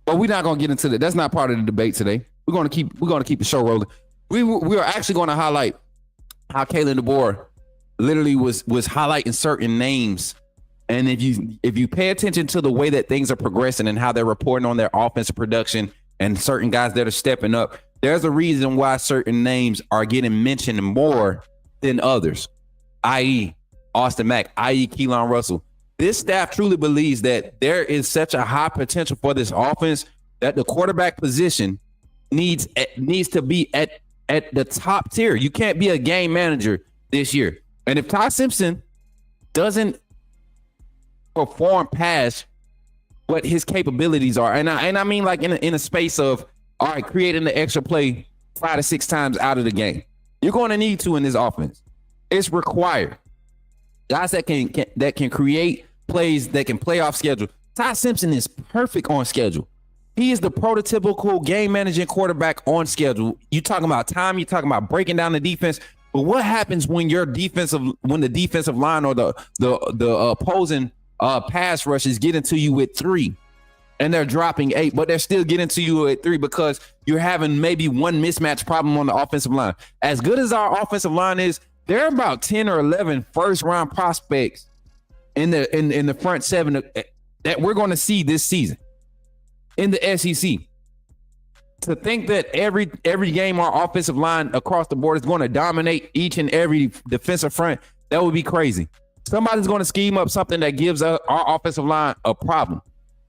But we're not gonna get into that. That's not part of the debate today. We're gonna keep the show rolling. We are actually going to highlight how Kalen DeBoer literally was highlighting certain names. And if you pay attention to the way that things are progressing and how they're reporting on their offensive production and certain guys that are stepping up, there's a reason why certain names are getting mentioned more than others, i.e. Austin Mack, i.e. Keelan Russell. This staff truly believes that there is such a high potential for this offense that the quarterback position needs to be at the top tier. You can't be a game manager this year. And if Ty Simpson doesn't perform past what his capabilities are, and I mean like in a space of, all right, creating the extra play 5 to 6 times out of the game, you're going to need to in this offense. It's required. Guys that can create plays, that can play off schedule. Ty Simpson is perfect on schedule. He is the prototypical game managing quarterback on schedule. You talking about time, you talking about breaking down the defense. But what happens when the defensive line or the opposing pass rushes get into you with 3 and they're dropping 8, but they're still getting to you at 3 because you're having maybe one mismatch problem on the offensive line. As good as our offensive line is, there are about 10 or 11 first-round prospects in the front 7 that we're going to see this season in the SEC. To think that every game our offensive line across the board is going to dominate each and every defensive front, that would be crazy. Somebody's going to scheme up something that gives our offensive line a problem.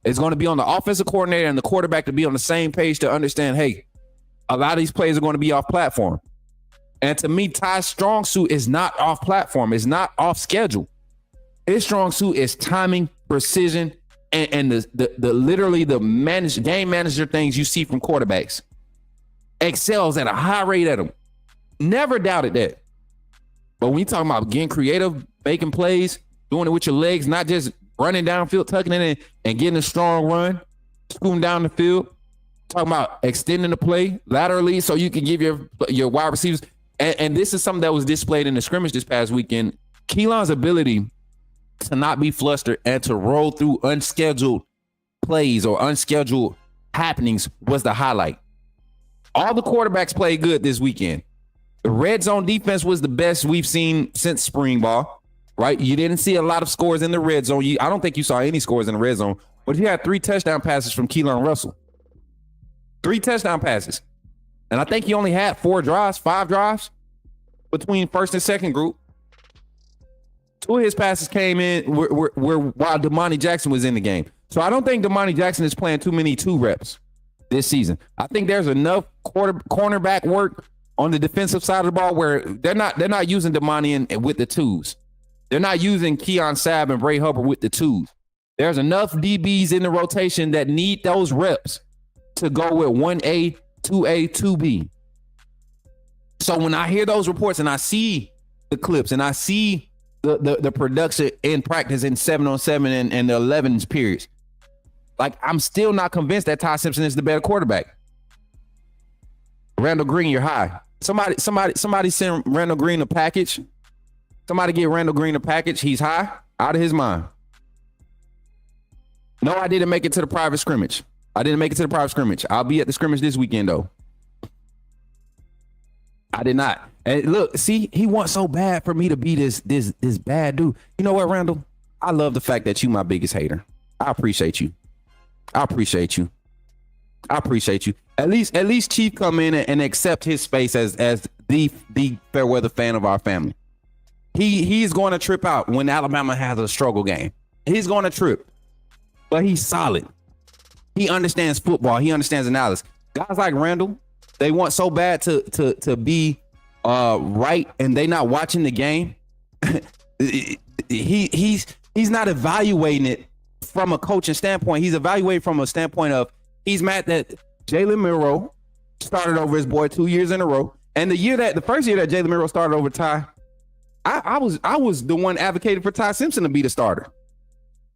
It's going to be on the offensive coordinator and the quarterback to be on the same page to understand, hey, a lot of these plays are going to be off platform. And to me, Ty's strong suit is not off platform. It's not off schedule. His strong suit is timing, precision, and the literally the game manager things you see from quarterbacks. Excels at a high rate at them. Never doubted that. But when you talking about getting creative, making plays, doing it with your legs, not just running downfield, tucking it in, and getting a strong run, scooting down the field, talking about extending the play laterally so you can give your wide receivers. And this is something that was displayed in the scrimmage this past weekend. Keelan's ability to not be flustered and to roll through unscheduled plays or unscheduled happenings was the highlight. All the quarterbacks played good this weekend. The red zone defense was the best we've seen since spring ball, right? You didn't see a lot of scores in the red zone. I don't think you saw any scores in the red zone, but you had 3 touchdown passes from Keelan Russell. 3 touchdown passes. And I think he only had 5 drives between first and second group. 2 of his passes came in while Damani Jackson was in the game. So I don't think Damani Jackson is playing too many 2 reps this season. I think there's enough cornerback work on the defensive side of the ball where they're not using Damani with the 2s. They're not using Keon Sabb and Ray Hubbard with the 2s. There's enough DBs in the rotation that need those reps to go with 1A, 2A, 2B. So when I hear those reports and I see the clips and I see the production in practice in 7-on-7 and the 11s periods, like, I'm still not convinced that Ty Simpson is the better quarterback. Randall Green, you're high. Somebody send Randall Green a package. Somebody get Randall Green a package. He's high, out of his mind. No, I didn't make it to the private scrimmage. I'll be at the scrimmage this weekend, though. I did not. And look, see, he wants so bad for me to be this bad dude. You know what, Randall? I love the fact that you my biggest hater. I appreciate you. At least Chief come in and accept his space as the fair weather fan of our family. He's going to trip out when Alabama has a struggle game. He's going to trip, but he's solid. He understands football. He understands analysis. Guys like Randall, they want so bad to be right, and they not watching the game. He's not evaluating it from a coaching standpoint. He's evaluating from a standpoint of he's mad that Jalen Monroe started over his boy 2 years in a row, and the first year that Jalen Monroe started over Ty, I was the one advocating for Ty Simpson to be the starter.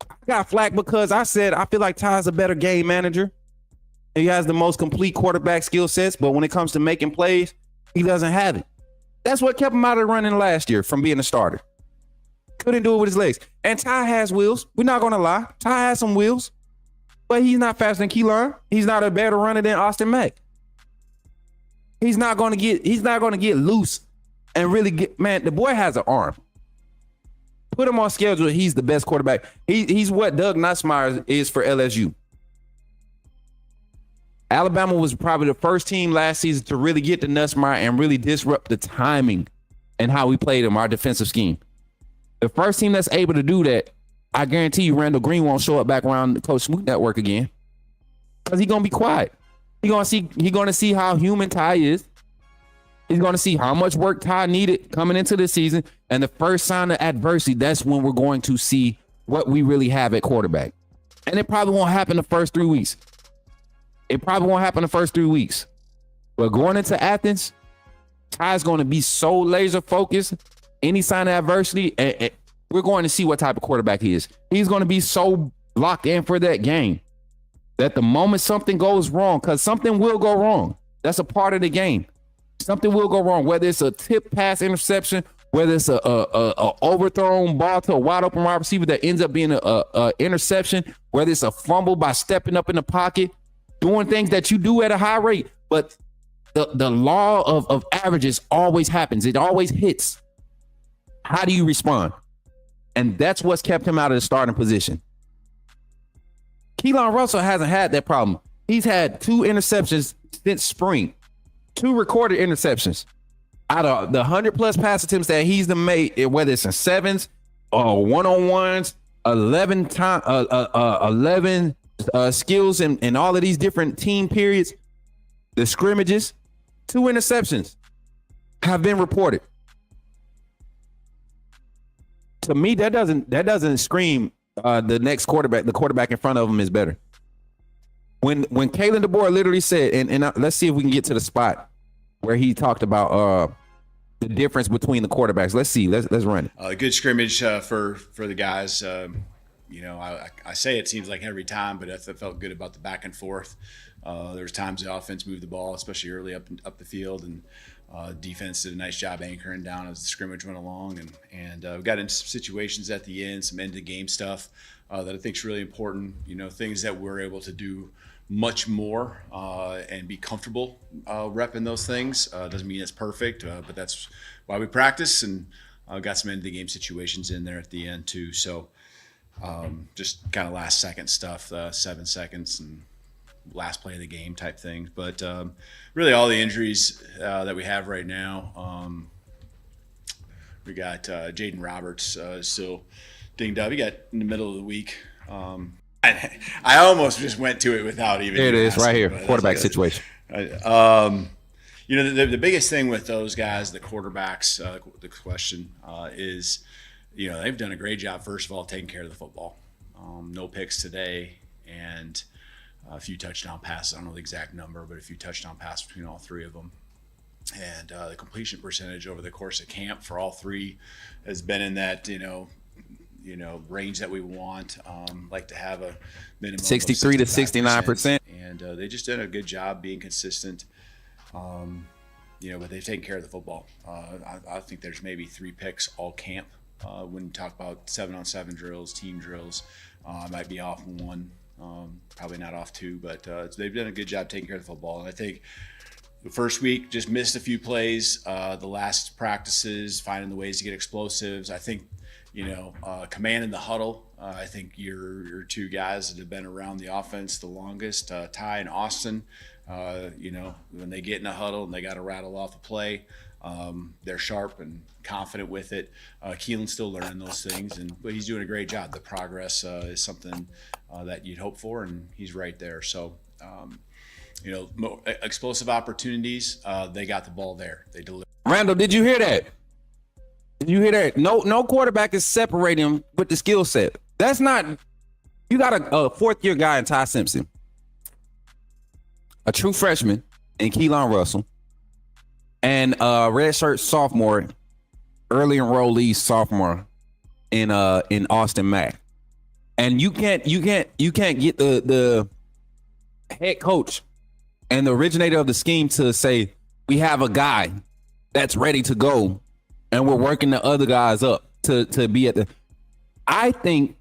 I got flack because I said I feel like Ty's a better game manager. He has the most complete quarterback skill sets, but when it comes to making plays, he doesn't have it. That's what kept him out of running last year from being a starter. Couldn't do it with his legs. And Ty has wheels. We're not going to lie. Ty has some wheels, but he's not faster than Keelan. He's not a better runner than Austin Mack. He's not going to get loose and really get, man, the boy has an arm. Put him on schedule. He's the best quarterback. He's what Doug Nussmeier is for LSU. Alabama was probably the first team last season to really get to Nussmeier and really disrupt the timing and how we played him, our defensive scheme. The first team that's able to do that, I guarantee you Randall Green won't show up back around the Coach Smook Network again because he's going to be quiet. He's going to see how human Ty is. He's going to see how much work Ty needed coming into the season. And the first sign of adversity, that's when we're going to see what we really have at quarterback. And it probably won't happen the first 3 weeks. But going into Athens, Ty's going to be so laser focused. Any sign of adversity, and we're going to see what type of quarterback he is. He's going to be so locked in for that game that the moment something goes wrong, because something will go wrong. That's a part of the game. Something will go wrong, whether it's a tip pass interception, whether it's a overthrown ball to a wide open wide receiver that ends up being a interception, whether it's a fumble by stepping up in the pocket, doing things that you do at a high rate. But the law of averages always happens. It always hits. How do you respond? And that's what's kept him out of the starting position. Keelan Russell hasn't had that problem. He's had 2 interceptions since spring. 2 recorded interceptions. Out of the 100+ pass attempts that he's made, whether it's in 7s or 1-on-1s, 11 skills in all of these different team periods, the scrimmages, 2 interceptions have been reported. To me, that doesn't scream the next quarterback. The quarterback in front of him is better. When Kalen DeBoer literally said, and let's see if we can get to the spot where he talked about the difference between the quarterbacks. Let's see. Let's run it. A good scrimmage for the guys. I say it seems like every time, but I felt good about the back and forth. There was times the offense moved the ball, especially early up the field, and defense did a nice job anchoring down as the scrimmage went along. And we got into some situations at the end, some end of game stuff that I think is really important. Things that we're able to do much more and be comfortable repping those things. Doesn't mean it's perfect, but that's why we practice, and got some end of the game situations in there at the end too. So just kind of last second stuff, 7 seconds and last play of the game type things. But really all the injuries that we have right now, we got Jaden Roberts still dinged up. He got in the middle of the week. I almost just went to it without even. There it is, asking, right here, quarterback situation. The biggest thing with those guys, the quarterbacks, the question is, they've done a great job, first of all, taking care of the football. No picks today, and a few touchdown passes. I don't know the exact number, but a few touchdown passes between all 3 of them. And the completion percentage over the course of camp for all 3 has been in that, range that we want. Like to have a minimum 63 to 69%. And they just did a good job being consistent. But they've taken care of the football. I think there's maybe 3 picks all camp. When you talk about 7-on-7 drills, team drills, I might be off 1, probably not off 2, but they've done a good job taking care of the football. And I think the first week just missed a few plays. The last practices, finding the ways to get explosives. I think, command in the huddle. I think your 2 guys that have been around the offense the longest, Ty and Austin. When they get in a huddle and they got to rattle off a play, they're sharp and confident with it. Keelan's still learning those things, but he's doing a great job. The progress is something that you'd hope for, and he's right there. So, explosive opportunities, they got the ball there. They deliver. Randall, did you hear that? Did you hear that? No quarterback is separating him with the skill set. That's not. You got a 4th-year guy in Ty Simpson, a true freshman in Keelan Russell, and a redshirt sophomore, early enrollee sophomore in Austin Mack. And you can't get the head coach and the originator of the scheme to say we have a guy that's ready to go and we're working the other guys up to be at the. I think,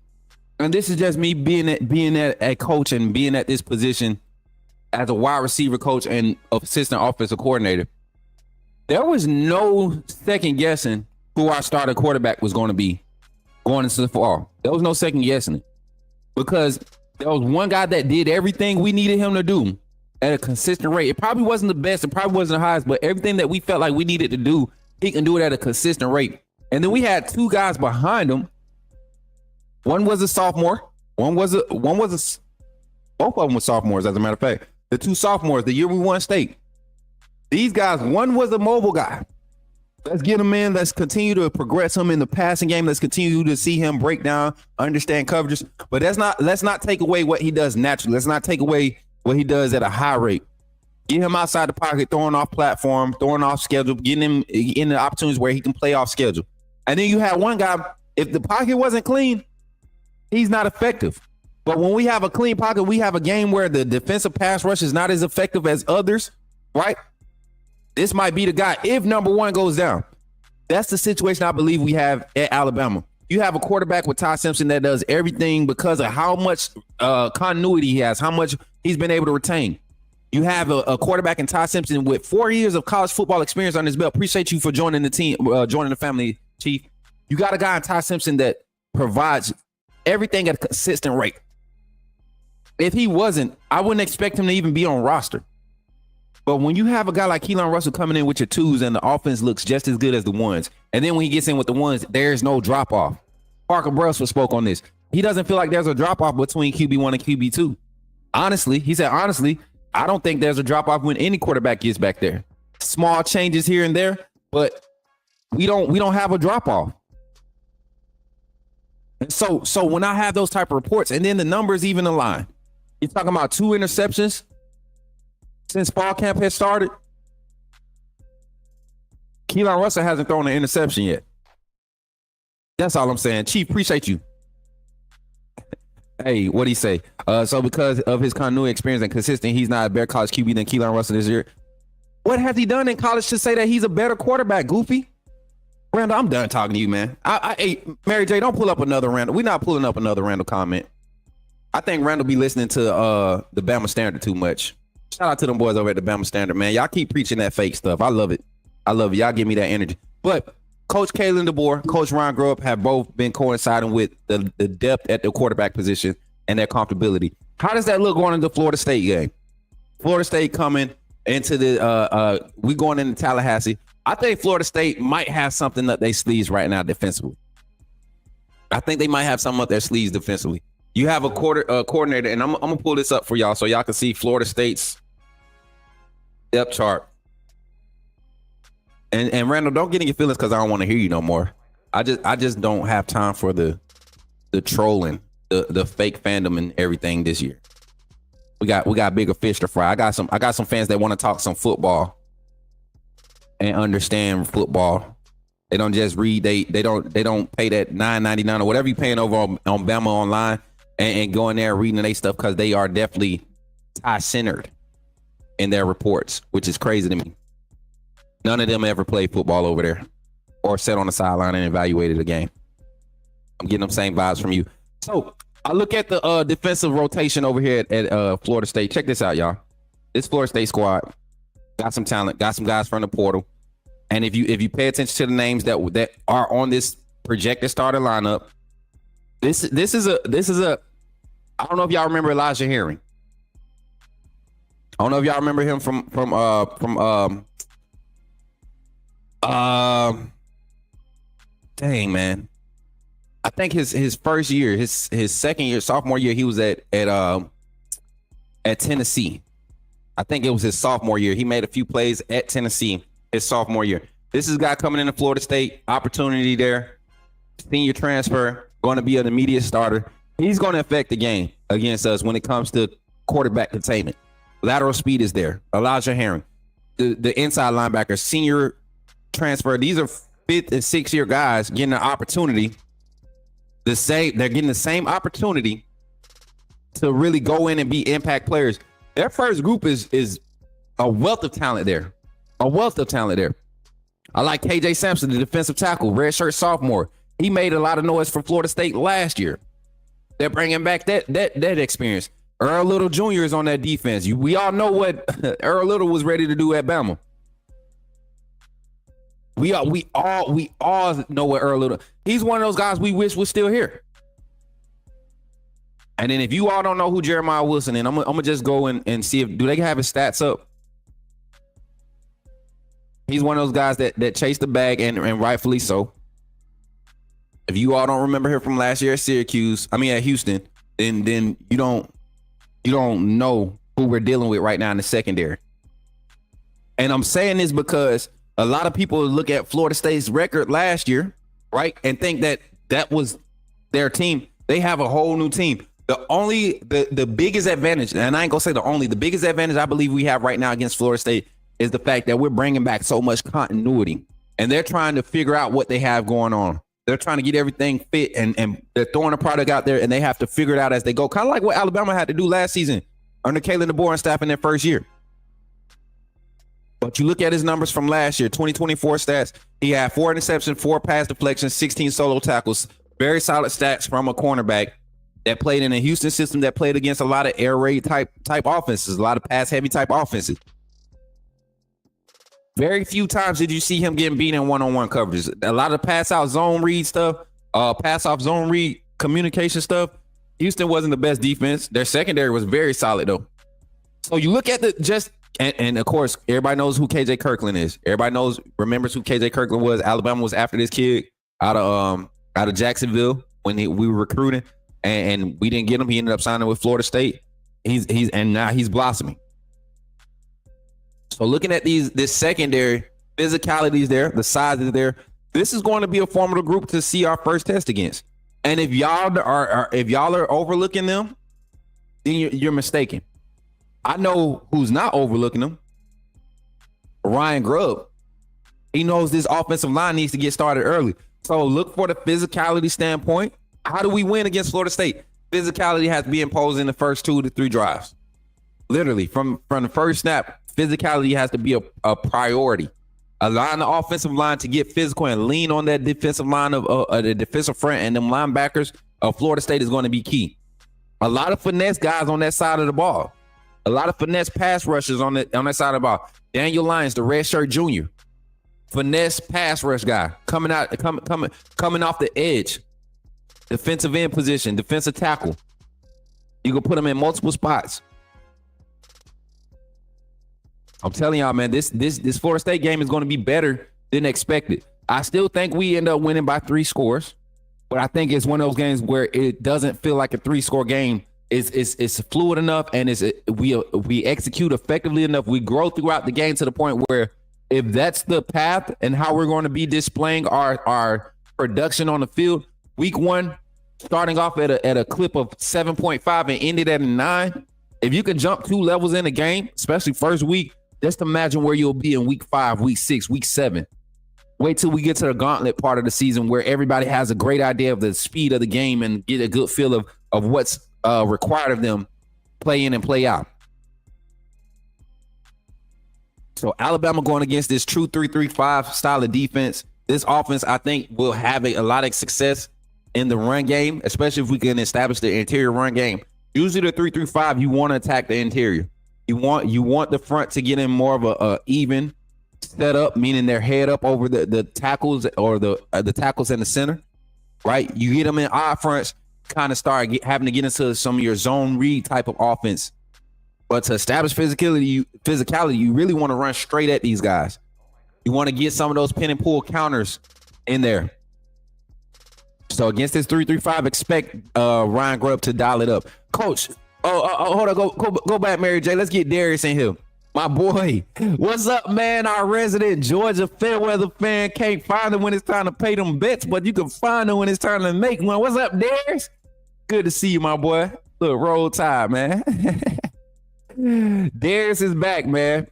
and this is just me being a coach and being at this position as a wide receiver coach and assistant offensive coordinator, there was no second guessing who our starter quarterback was going to be going into the fall. There was no second guessing it, because there was one guy that did everything we needed him to do at a consistent rate. It probably wasn't the best, it probably wasn't the highest, but everything that we felt like we needed to do, he can do it at a consistent rate. And then we had 2 guys behind him. One was a sophomore. Both of them were sophomores, as a matter of fact. The 2 sophomores, the year we won state. These guys, one was a mobile guy. Let's get him in. Let's continue to progress him in the passing game. Let's continue to see him break down, understand coverages. But let's not take away what he does naturally. Let's not take away what he does at a high rate. Get him outside the pocket, throwing off platform, throwing off schedule, getting him in the opportunities where he can play off schedule. And then you have one guy, if the pocket wasn't clean, he's not effective. But when we have a clean pocket, we have a game where the defensive pass rush is not as effective as others, right? This might be the guy if number 1 goes down. That's the situation I believe we have at Alabama. You have a quarterback with Ty Simpson that does everything because of how much continuity he has, how much he's been able to retain. You have a quarterback in Ty Simpson with 4 years of college football experience on his belt. Appreciate you for joining the team, joining the family, Chief. You got a guy in Ty Simpson that provides everything at a consistent rate. If he wasn't, I wouldn't expect him to even be on roster. But when you have a guy like Keelan Russell coming in with your 2s and the offense looks just as good as the 1s, and then when he gets in with the 1s, there's no drop-off. Parker Brusford spoke on this. He doesn't feel like there's a drop-off between QB1 and QB2. Honestly, he said, I don't think there's a drop-off when any quarterback gets back there. small changes here and there, but we don't have a drop off. And so when I have those type of reports, and then the numbers even align, you're talking about 2 interceptions since fall camp has started. Keelan Russell hasn't thrown an interception yet. That's all I'm saying. Chief, appreciate you. Hey, what'd he say? So because of his continuity, experience, and consistent, he's not a better college QB than Keelan Russell this year. What has he done in college to say that he's a better quarterback, Goofy? Randall, I'm done talking to you, man. Hey, Mary J, don't pull up another Randall. We're not pulling up another Randall comment. I think Randall be listening to the Bama Standard too much. Shout out to them boys over at the Bama Standard, man. Y'all keep preaching that fake stuff. I love it. I love it. Y'all give me that energy. But Coach Kalen DeBoer, Coach Ron Grubb have both been coinciding with the depth at the quarterback position and their comfortability. How does that look going into the Florida State game? Florida State coming into the we going into Tallahassee. I think Florida State might have something up their sleeves right now defensively. I think they might have something up their sleeves defensively. You have a coordinator, and I'm gonna pull this up for y'all so y'all can see Florida State's depth chart. And Randall, don't get in your feelings because I don't want to hear you no more. I just don't have time for the trolling, the fake fandom and everything this year. We got bigger fish to fry. I got some fans that want to talk some football and understand football. They don't just read. They don't pay that $9.99 or whatever you're paying over on Bama Online and go in there reading their stuff because they are definitely tie-centered in their reports, which is crazy to me. None of them ever played football over there or sat on the sideline and evaluated a game. I'm getting them same vibes from you. So I look at the defensive rotation over here at Florida State. Check this out, y'all. This Florida State squad got some talent, got some guys from the portal. And if you pay attention to the names that are on this projected starter lineup, this is a I don't know if y'all remember Elijah Herring. I don't know if y'all remember him from dang, man. I think his first year, his second year, sophomore year, he was at Tennessee. I think it was his sophomore year. He made a few plays at Tennessee his sophomore year. This is a guy coming into Florida State, opportunity there, senior transfer, going to be an immediate starter. He's going to affect the game against us when it comes to quarterback containment. Lateral speed is there. Elijah Herring, the inside linebacker, senior transfer. These are 5th and 6th year guys getting an opportunity. They're getting the same opportunity to really go in and be impact players. Their first group is a wealth of talent there. A wealth of talent there. I like KJ Sampson, the defensive tackle, redshirt sophomore. He made a lot of noise for Florida State last year. They're bringing back that experience. Earl Little Jr. is on that defense. We all know what Earl Little was ready to do at Bama. We all know what Earl Little. He's one of those guys we wish was still here. And then if you all don't know who Jeremiah Wilson is, I'm gonna just go and see do they have his stats up. He's one of those guys that chase the bag and rightfully so. If you all don't remember him from last year at Houston, then you don't know who we're dealing with right now in the secondary. And I'm saying this because a lot of people look at Florida State's record last year, right, and think that was their team. They have a whole new team. The biggest advantage, and I ain't gonna say the biggest advantage I believe we have right now against Florida State is the fact that we're bringing back so much continuity, and they're trying to figure out what they have going on. They're trying to get everything fit, and they're throwing a product out there, and they have to figure it out as they go. Kind of like what Alabama had to do last season under Kalen DeBoer and staff in their first year. But you look at his numbers from last year, 2024 stats. He had 4 interceptions, 4 pass deflections, 16 solo tackles. Very solid stats from a cornerback that played in a Houston system that played against a lot of air raid type offenses, a lot of pass heavy type offenses. Very few times did you see him getting beat in one-on-one coverages. A lot of pass out zone read stuff, pass off zone read communication stuff. Houston wasn't the best defense. Their secondary was very solid though. So you look at and of course, everybody knows who KJ Kirkland is. Everybody remembers who KJ Kirkland was. Alabama was after this kid out of Jacksonville when we were recruiting, and we didn't get him. He ended up signing with Florida State. And now he's blossoming. So looking at this secondary, physicality is there, the size is there. This is going to be a formidable group to see our first test against. And if y'all are overlooking them, then you're mistaken. I know who's not overlooking them. Ryan Grubb. He knows this offensive line needs to get started early. So look for the physicality standpoint. How do we win against Florida State? Physicality has to be imposed in the first 2 to 3 drives. Literally, from the first snap, physicality has to be a priority. Allowing the offensive line to get physical and lean on that defensive line of the defensive front and them linebackers of Florida State is going to be key. A lot of finesse guys on that side of the ball. A lot of finesse pass rushers on that side of the ball. Daniel Lyons, the redshirt junior, finesse pass rush guy coming off the edge, defensive end position, defensive tackle. You can put him in multiple spots. I'm telling y'all, man, this Florida State game is going to be better than expected. I still think we end up winning by 3 scores, but I think it's one of those games where it doesn't feel like a 3-score game. It's fluid enough, and we execute effectively enough. We grow throughout the game to the point where if that's the path and how we're going to be displaying our production on the field, week 1, starting off at a clip of 7.5 and ended at a 9. If you can jump 2 levels in the game, especially first week, just imagine where you'll be in week 5, week 6, week 7. Wait till we get to the gauntlet part of the season where everybody has a great idea of the speed of the game and get a good feel of what's required of them play in and play out. So Alabama going against this true 3-3-5 style of defense. This offense, I think, will have a lot of success in the run game, especially if we can establish the interior run game. Usually the 3-3-5, you want to attack the interior. You want the front to get in more of a even setup, meaning they're head up over the tackles or the tackles in the center, right? You get them in odd fronts, kind of start having to get into some of your zone read type of offense. But to establish physicality, you really want to run straight at these guys. You want to get some of those pin and pull counters in there. So against this 3-3-5, expect Ryan Grubb to dial it up. Coach, hold on, go back, Mary J. Let's get Darius in here. My boy, what's up, man? Our resident Georgia Fairweather fan can't find him when it's time to pay them bets, but you can find him when it's time to make one. What's up, Darius? Good to see you, my boy. Look, roll tide, man. Darius is back, man.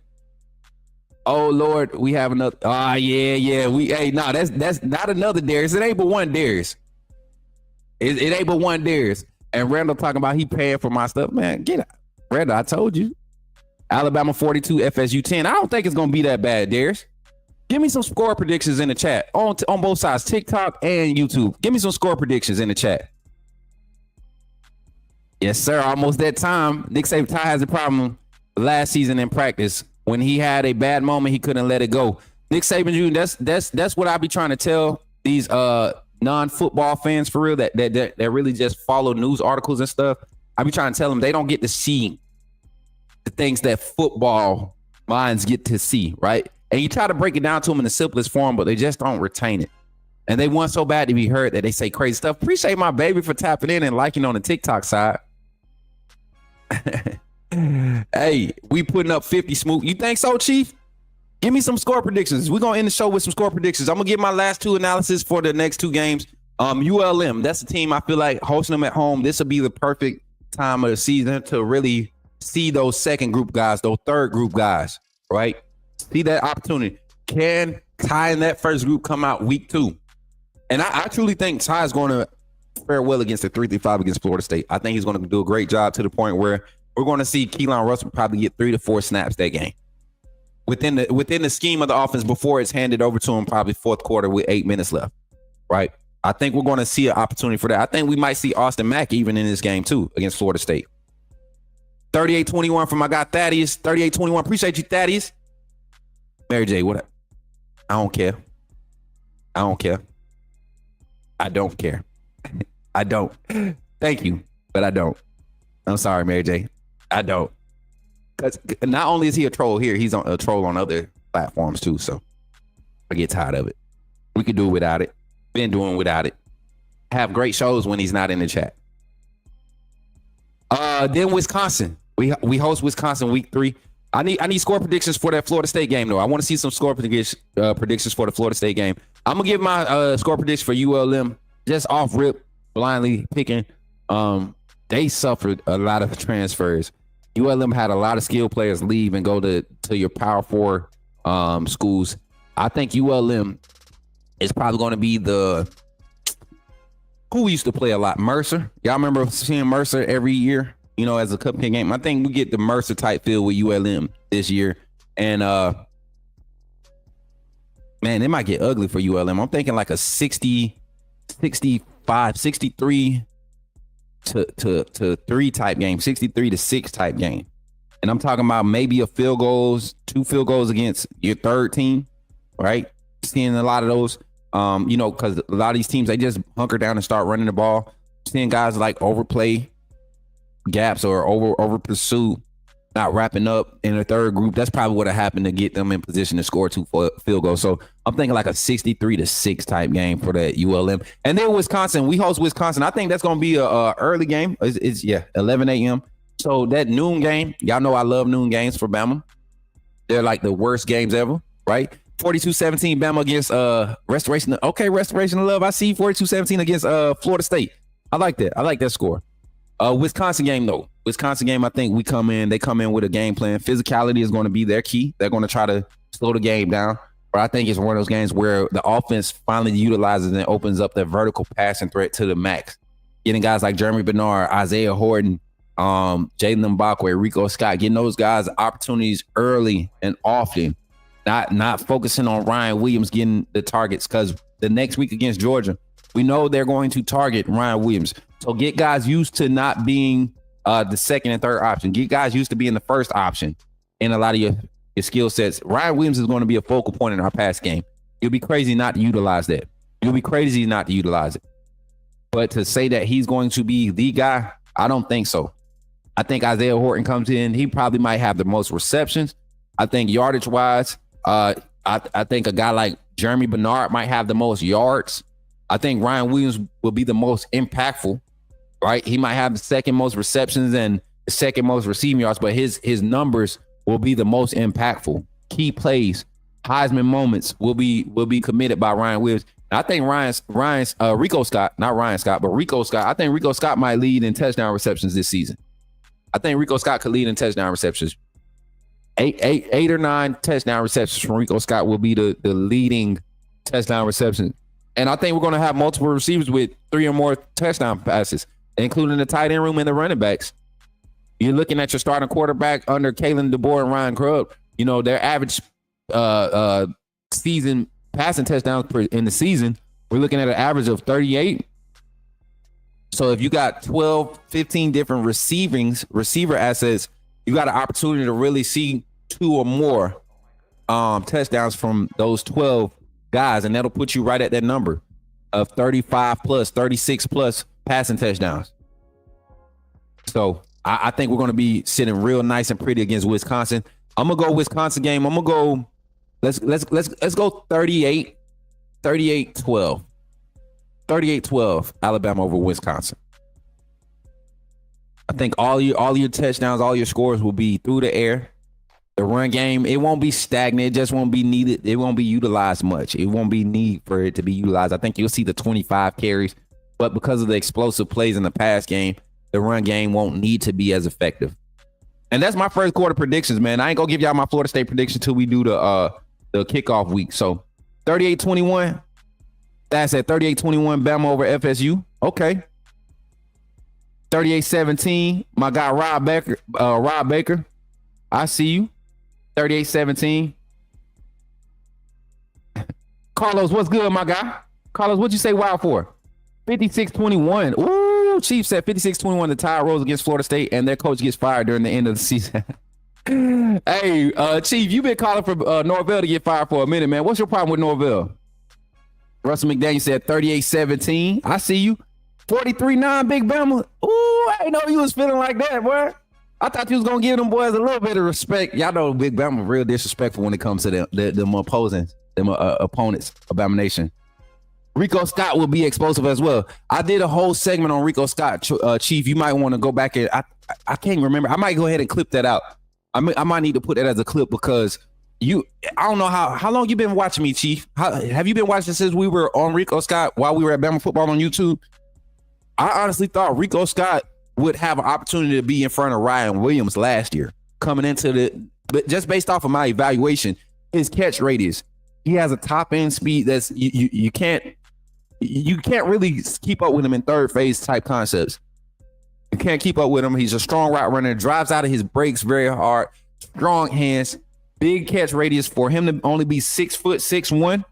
Oh Lord, we have another. That's not another Darius. It ain't but one Darius. It ain't but one Darius. And Randall talking about he paying for my stuff, man. Get out, Randall. I told you. Alabama 42, FSU 10. I don't think it's gonna be that bad, Darius. Give me some score predictions in the chat on both sides, TikTok and YouTube. Give me some score predictions in the chat. Yes, sir. Almost that time. Nick Saban has a problem last season in practice. When he had a bad moment, he couldn't let it go. Nick Saban Jr., that's what I be trying to tell these non-football fans for real that really just follow news articles and stuff. I be trying to tell them they don't get to see the things that football minds get to see, right? And you try to break it down to them in the simplest form, but they just don't retain it. And they want so bad to be heard that they say crazy stuff. Appreciate my baby for tapping in and liking on the TikTok side. Hey, we putting up 50, Smook. You think so, Chief? Give me some score predictions. We're going to end the show with some score predictions. I'm going to give my last 2 analysis for the next 2 games. ULM, that's a team I feel like hosting them at home. This will be the perfect time of the season to really see those second group guys, those third group guys, right? See that opportunity. Can Ty in that first group come out week 2? And I truly think Ty is going to fare well against the 3-3-5 against Florida State. I think he's going to do a great job to the point where we're going to see Keelan Russell probably get 3 to 4 snaps that game. Within the scheme of the offense before it's handed over to him, probably fourth quarter with 8 minutes left, right? I think we're going to see an opportunity for that. I think we might see Austin Mack even in this game too against Florida State. 38-21 from my guy Thaddeus. 38-21. Appreciate you, Thaddeus. Mary J, what up? I don't care. I don't care. I don't care. I don't. Thank you, but I don't. I'm sorry, Mary J. I don't. Because not only is he a troll here, he's a troll on other platforms too. So I get tired of it. We could do without it. Been doing without it. Have great shows when he's not in the chat. Then Wisconsin. We host Wisconsin week 3. I need score predictions for that Florida State game, though. I want to see some score predictions for the Florida State game. I'm going to give my score prediction for ULM just off rip, blindly picking. They suffered a lot of transfers. ULM had a lot of skilled players leave and go to your Power 4 schools. I think ULM is probably going to be who we used to play a lot? Mercer. Y'all remember seeing Mercer every year, as a cupcake game? I think we get the Mercer type feel with ULM this year. And man, it might get ugly for ULM. I'm thinking like a 60, 65, 63 to 3 type game, 63 to 6 type game. And I'm talking about maybe 2 field goals against your third team, right? Seeing a lot of those, because a lot of these teams, they just hunker down and start running the ball. Seeing guys like overplay gaps or over pursue, not wrapping up in the third group. That's probably what happened to get them in position to score 2 field goals. So I'm thinking like a 63 to 6 type game for that ULM. And then Wisconsin, we host Wisconsin. I think that's going to be a early game. It's 11 a.m. So that noon game, y'all know I love noon games for Bama. They're like the worst games ever, right? 42-17 Bama against Restoration. Okay, Restoration of Love. I see 42-17 against Florida State. I like that. I like that score. Wisconsin game, though. Wisconsin game, I think they come in with a game plan. Physicality is going to be their key. They're going to try to slow the game down. But I think it's one of those games where the offense finally utilizes and opens up that vertical passing threat to the max. Getting guys like Jeremy Bernard, Isaiah Horton, Jalen Mbakwe, Rico Scott, getting those guys opportunities early and often. Not focusing on Ryan Williams getting the targets, because the next week against Georgia, we know they're going to target Ryan Williams. So get guys used to not being the second and third option. Get guys used to being the first option in a lot of your skill sets. Ryan Williams is going to be a focal point in our pass game. You'll be crazy not to utilize that. You'll be crazy not to utilize it. But to say that he's going to be the guy, I don't think so. I think Isaiah Horton comes in. He probably might have the most receptions. I think yardage-wise, I think a guy like Jeremy Bernard might have the most yards. I think Ryan Williams will be the most impactful, right? He might have the second most receptions and the second most receiving yards, but his numbers will be the most impactful. Key plays, Heisman moments will be committed by Ryan Williams. And I think Rico Scott, not Ryan Scott, but Rico Scott. I think Rico Scott might lead in touchdown receptions this season. I think Rico Scott could lead in touchdown receptions. 8 or 9 touchdown receptions from Rico Scott will be the leading touchdown reception. And I think we're going to have multiple receivers with 3 or more touchdown passes, including the tight end room and the running backs. You're looking at your starting quarterback under Kalen DeBoer and Ryan Grubb. Their average season passing touchdowns in the season, we're looking at an average of 38. So if you got 12, 15 different receiver assets, you got an opportunity to really see 2 or more touchdowns from those 12 guys, and that'll put you right at that number of 35 plus, 36 plus passing touchdowns. So I think we're going to be sitting real nice and pretty against Wisconsin. I'm gonna go Wisconsin game. I'm gonna go. Let's go 38-12. 38-12. Alabama over Wisconsin. I think all your touchdowns, all your scores will be through the air. The run game, it won't be stagnant. It just won't be needed. It won't be utilized much. It won't be need for it to be utilized. I think you'll see the 25 carries, but because of the explosive plays in the pass game, the run game won't need to be as effective. And that's my first quarter predictions, man. I ain't gonna give y'all my Florida State prediction till we do the kickoff week. So 38-21. That's at 38-21 Bama over FSU. Okay. 38-17. My guy Rob Baker. I see you. 38-17. Carlos, what's good, my guy? Carlos, what'd you say wild for? 56-21. Ooh, Chiefs said 56-21. The tie rolls against Florida State, and their coach gets fired during the end of the season. Hey, Chief, you've been calling for Norvell to get fired for a minute, man. What's your problem with Norvell? Russell McDaniel said 38-17. I see you. 43-9 Big Bama. Ooh, I didn't know you was feeling like that, boy. I thought you was going to give them boys a little bit of respect. Y'all know Big Bama real disrespectful when it comes to them opponents, Bama Nation. Rico Scott will be explosive as well. I did a whole segment on Rico Scott. Chief, you might want to go back and I can't remember. I might go ahead and clip that out. I might need to put that as a clip because I don't know how long you been watching me, Chief. Have you been watching since we were on Rico Scott while we were at Bama Football on YouTube? I honestly thought Rico Scott would have an opportunity to be in front of Ryan Williams last year coming into but just based off of my evaluation, his catch radius, he has a top end speed that's you can't really keep up with him in third phase type concepts. You can't keep up with him. He's a strong route runner, drives out of his breaks very hard, strong hands. Big catch radius for him to only be 6 foot 6'1".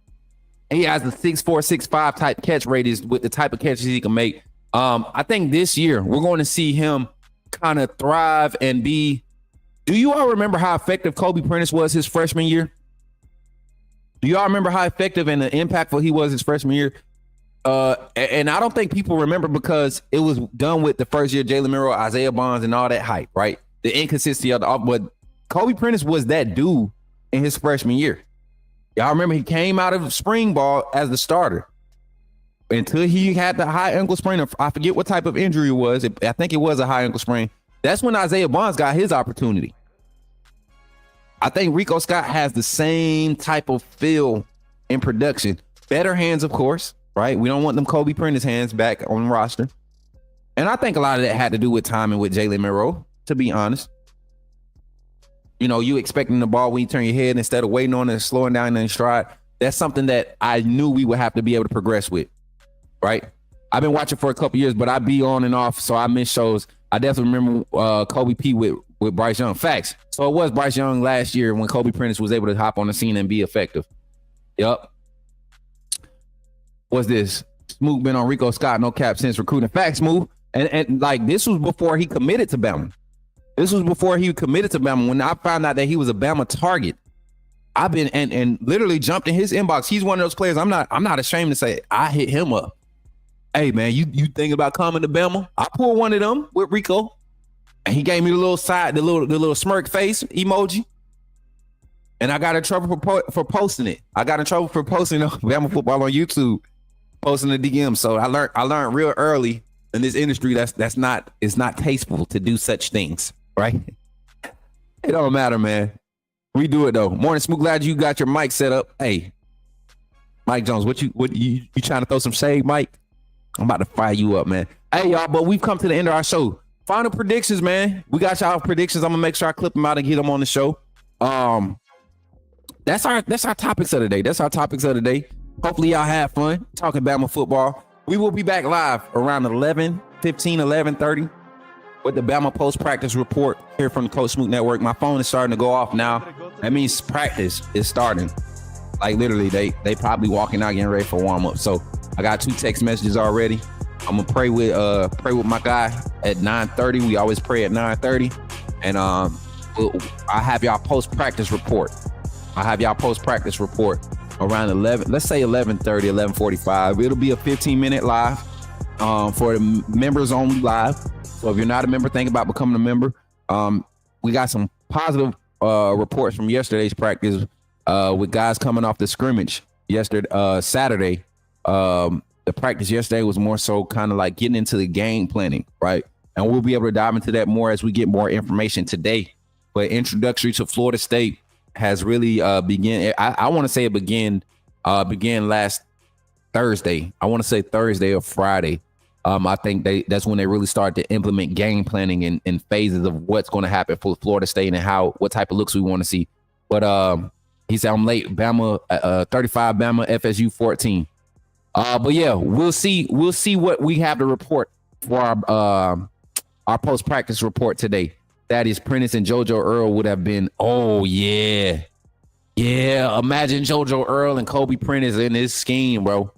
He has the 6'4", 6'5" type catch radius with the type of catches he can make. I think this year we're going to see him kind of thrive and be. Do you all remember how effective Kobe Prentice was his freshman year? Do you all remember how effective and impactful he was his freshman year? And I don't think people remember because it was done with the first year Jalen Monroe, Isaiah Bonds, and all that hype, right? The inconsistency of but Kobe Prentice was that dude in his freshman year. Y'all remember he came out of spring ball as the starter until he had the high ankle sprain. I forget what type of injury it was. I think it was a high ankle sprain. That's when Isaiah Bonds got his opportunity. I think Rico Scott has the same type of feel in production. Better hands, of course, right? We don't want them Kobe Prentice hands back on the roster. And I think a lot of that had to do with timing with Jalen Monroe, to be honest. You know, you expecting the ball when you turn your head instead of waiting on it and slowing down in stride. That's something that I knew we would have to be able to progress with, right? I've been watching for a couple years, but I be on and off, so I miss shows. I definitely remember Kobe P with Bryce Young. Facts. So it was Bryce Young last year when Kobe Prentice was able to hop on the scene and be effective. Yup. What's this? Smook been on Rico Scott, no cap since recruiting. Facts, Smook. And like this was before he committed to Bama. This was before he committed to Bama. When I found out that he was a Bama target, I've been and literally jumped in his inbox. He's one of those players. I'm not ashamed to say I hit him up. Hey man, you think about coming to Bama? I pulled one of them with Rico, and he gave me the little smirk face emoji. And I got in trouble for posting it. I got in trouble for posting Bama football on YouTube, posting the DM. So I learned real early in this industry it's not tasteful to do such things. Right? It don't matter, man. We do it though. Morning, Smook. Glad you got your mic set up. Hey, Mike Jones, what you trying to throw some shade, Mike? I'm about to fire you up, man. Hey, y'all, but we've come to the end of our show. Final predictions, man. We got y'all predictions. I'm gonna make sure I clip them out and get them on the show. That's our topics of the day. That's our topics of the day. Hopefully y'all have fun talking Bama football. We will be back live around 11:30 with the Bama post-practice report here from the Coach Smook Network. My phone is starting to go off now. That means practice is starting. Like literally, they probably walking out getting ready for warm-up. So I got 2 text messages already. I'm gonna pray with my guy at 9:30. We always pray at 9:30, and I have y'all post-practice report. Around 11. Let's say 11:30, 11:45. It'll be a 15-minute live for the members only live. So if you're not a member, think about becoming a member. We got some positive reports from yesterday's practice with guys coming off the scrimmage Saturday. The practice yesterday was more so kind of like getting into the game planning, right? And we'll be able to dive into that more as we get more information today. But introductory to Florida State has really began. I want to say it began last Thursday. I want to say Thursday or Friday. I think that's when they really started to implement game planning in phases of what's going to happen for Florida State and what type of looks we want to see. But he said I'm late. Bama 35, Bama FSU 14. But yeah, we'll see what we have to report for our post-practice report today. That is Prentice and JoJo Earl would have been, oh yeah. Yeah, imagine JoJo Earl and Kobe Prentice in this scheme, bro.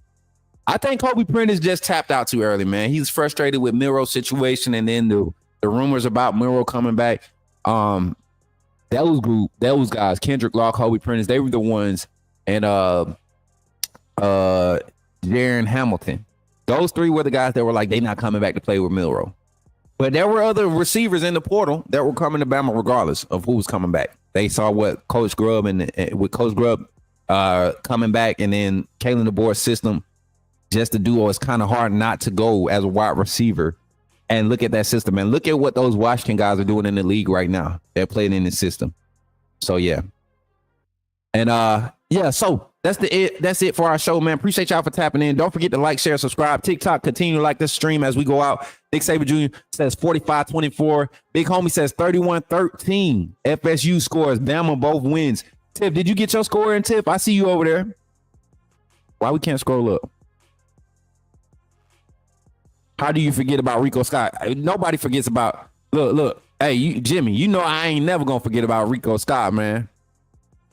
I think Kobe Prentice just tapped out too early, man. He's frustrated with Milroe's situation, and then the rumors about Milroe coming back. Those guys, Kendrick Law, Kobe Prentice, they were the ones, and Jaron Hamilton. Those 3 were the guys that were like, they not coming back to play with Milroe. But there were other receivers in the portal that were coming to Bama regardless of who was coming back. They saw what Coach Grubb with Coach Grubb coming back, and then Kalen DeBoer's system, just the duo, it's kind of hard not to go as a wide receiver and look at that system, and look at what those Washington guys are doing in the league right now. They're playing in the system. So yeah. And so that's it for our show, man. Appreciate y'all for tapping in. Don't forget to like, share, subscribe. TikTok, continue to like this stream as we go out. Nick Saber Jr. says 45-24. Big Homie says 31-13. FSU scores. Bama both wins. Tiff, did you get your score in, Tiff? I see you over there. Why we can't scroll up? How do you forget about Rico Scott? Nobody forgets about. Look. Hey, Jimmy, you know I ain't never gonna forget about Rico Scott, man.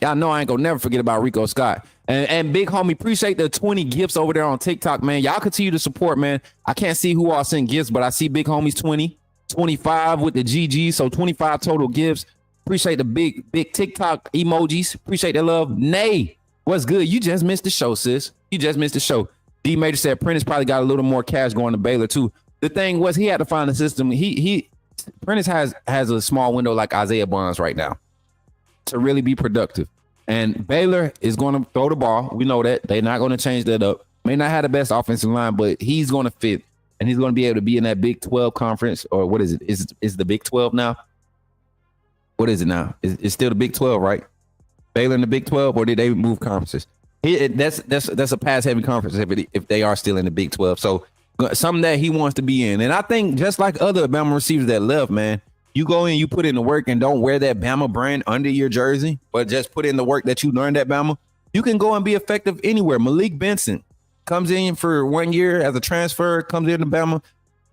Y'all know I ain't gonna never forget about Rico Scott. And Big Homie, appreciate the 20 gifts over there on TikTok, man. Y'all continue to support, man. I can't see who all sent gifts, but I see Big Homie's 20, 25 with the GG, so 25 total gifts. Appreciate the big TikTok emojis. Appreciate the love. Nay, what's good? You just missed the show, sis. You just missed the show. D Major said Prentice probably got a little more cash going to Baylor too. The thing was he had to find a system. Prentice has a small window like Isaiah Bonds right now to really be productive. And Baylor is going to throw the ball. We know that. They're not going to change that up. May not have the best offensive line, but he's going to fit. And he's going to be able to be in that Big 12 conference. Or what is it? Is the Big 12 now? What is it now? It's still the Big 12, right? Baylor in the Big 12, or did they move conferences? That's a pass-heavy conference if they are still in the Big 12. So something that he wants to be in. And I think just like other Bama receivers that left, man, you go in, you put in the work and don't wear that Bama brand under your jersey, but just put in the work that you learned at Bama. You can go and be effective anywhere. Malik Benson comes in for 1 year as a transfer, comes into Bama,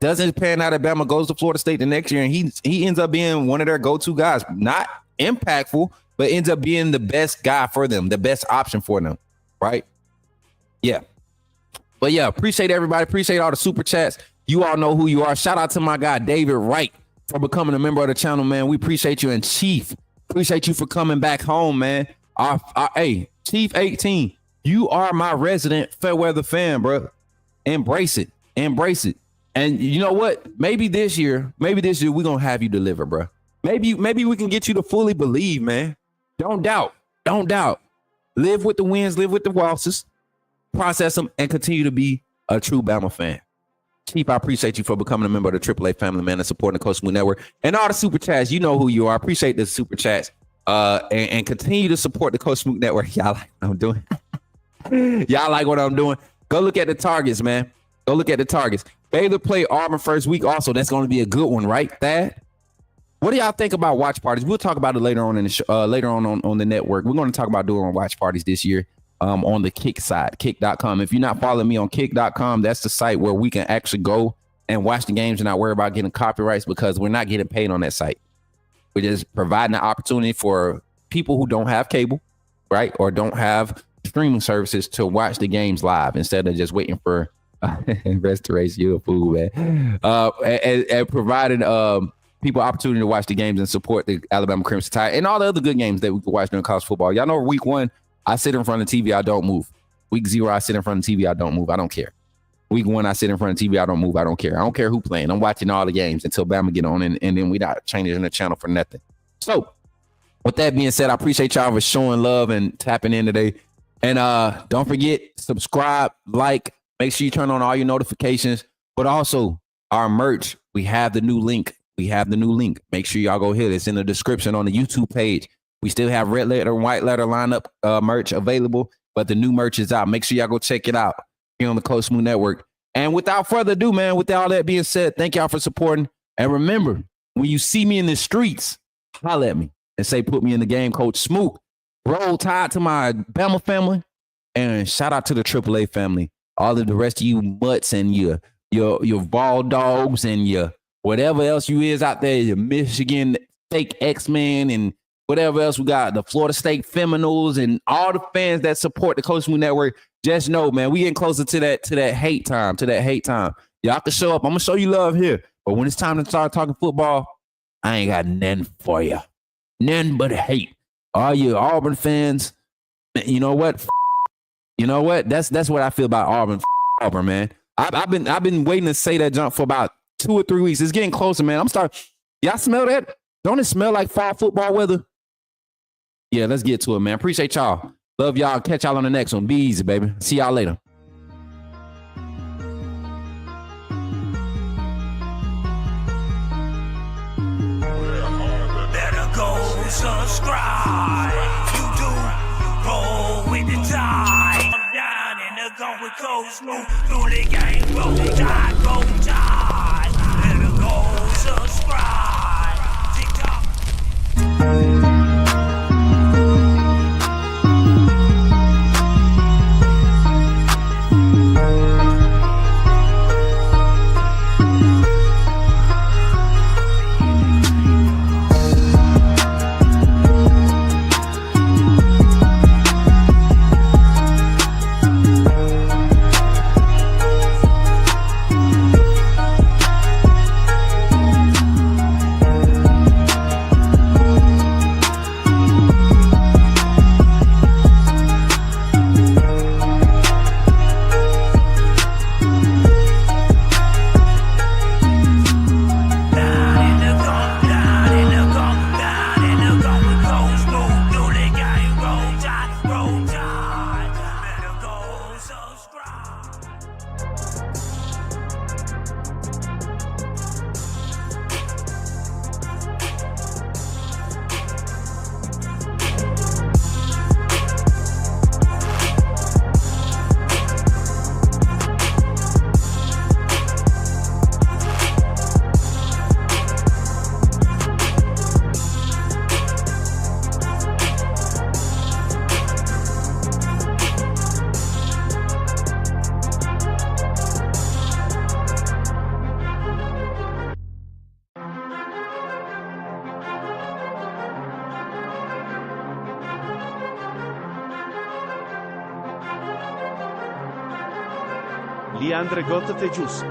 doesn't pan out at Bama, goes to Florida State the next year, and he ends up being one of their go-to guys. Not impactful, but ends up being the best guy for them, the best option for them, right? Yeah. But yeah, appreciate everybody. Appreciate all the super chats. You all know who you are. Shout out to my guy, David Wright, for becoming a member of the channel, man. We appreciate you. And Chief, appreciate you for coming back home, man. Hey, Chief 18, you are my resident Fairweather fan, bro. Embrace it. Embrace it. And you know what? Maybe this year we're going to have you deliver, bro. Maybe we can get you to fully believe, man. Don't doubt. Don't doubt. Live with the wins, live with the losses, process them, and continue to be a true Bama fan. Chief, I appreciate you for becoming a member of the AAA family, man, and supporting the Coach Smook Network. And all the super chats, you know who you are. I appreciate the super chats. And continue to support the Coach Smook Network. Y'all like what I'm doing? Y'all like what I'm doing? Go look at the targets, man. Go look at the targets. Baylor play Auburn first week also. That's going to be a good one, right, Thad? What do y'all think about watch parties? We'll talk about it later on in the show, later on the network. We're going to talk about doing watch parties this year on the Kick side, kick.com. If you're not following me on kick.com, that's the site where we can actually go and watch the games and not worry about getting copyrights because we're not getting paid on that site. We're just providing an opportunity for people who don't have cable, right, or don't have streaming services to watch the games live instead of just waiting for restoration. You're a fool, man. And providing people opportunity to watch the games and support the Alabama Crimson Tide and all the other good games that we can watch during college football. Y'all know week 1, I sit in front of the TV, I don't move. Week 0, I sit in front of the TV, I don't move. I don't care. Week 1, I sit in front of the TV, I don't move. I don't care. I don't care who playing. I'm watching all the games until Bama get on, and then we not changing the channel for nothing. So with that being said, I appreciate y'all for showing love and tapping in today. And don't forget, subscribe, like, make sure you turn on all your notifications. But also our merch, we have the new link. Make sure y'all go hit it. It's in the description on the YouTube page. We still have red letter and white letter lineup merch available, but the new merch is out. Make sure y'all go check it out here on the Coach Smook Network. And without further ado, man, with all that being said, thank y'all for supporting. And remember, when you see me in the streets, holler at me and say, put me in the game, Coach Smook. Roll Tide to my Bama family, and shout out to the AAA family. All of the rest of you mutts and your ball dogs and your whatever else you is out there, your Michigan fake X-Men and whatever else we got, the Florida State Feminals and all the fans that support the Coach Smook Network. Just know, man, we getting closer to that hate time, Y'all can show up. I'm gonna show you love here, but when it's time to start talking football, I ain't got nothing for you, nothing but hate. All you Auburn fans, you know what? That's what I feel about Auburn, man. I've been waiting to say that jump for about 2 or 3 weeks. It's getting closer, man. Y'all smell that? Don't it smell like fall football weather? Yeah, let's get to it, man. Appreciate y'all. Love y'all. Catch y'all on the next one. Be easy, baby. See y'all later. with Coach Smook. Through the game, roll tide, roll tide. Better go subscribe. TikTok. Leandre Gotte Tejus.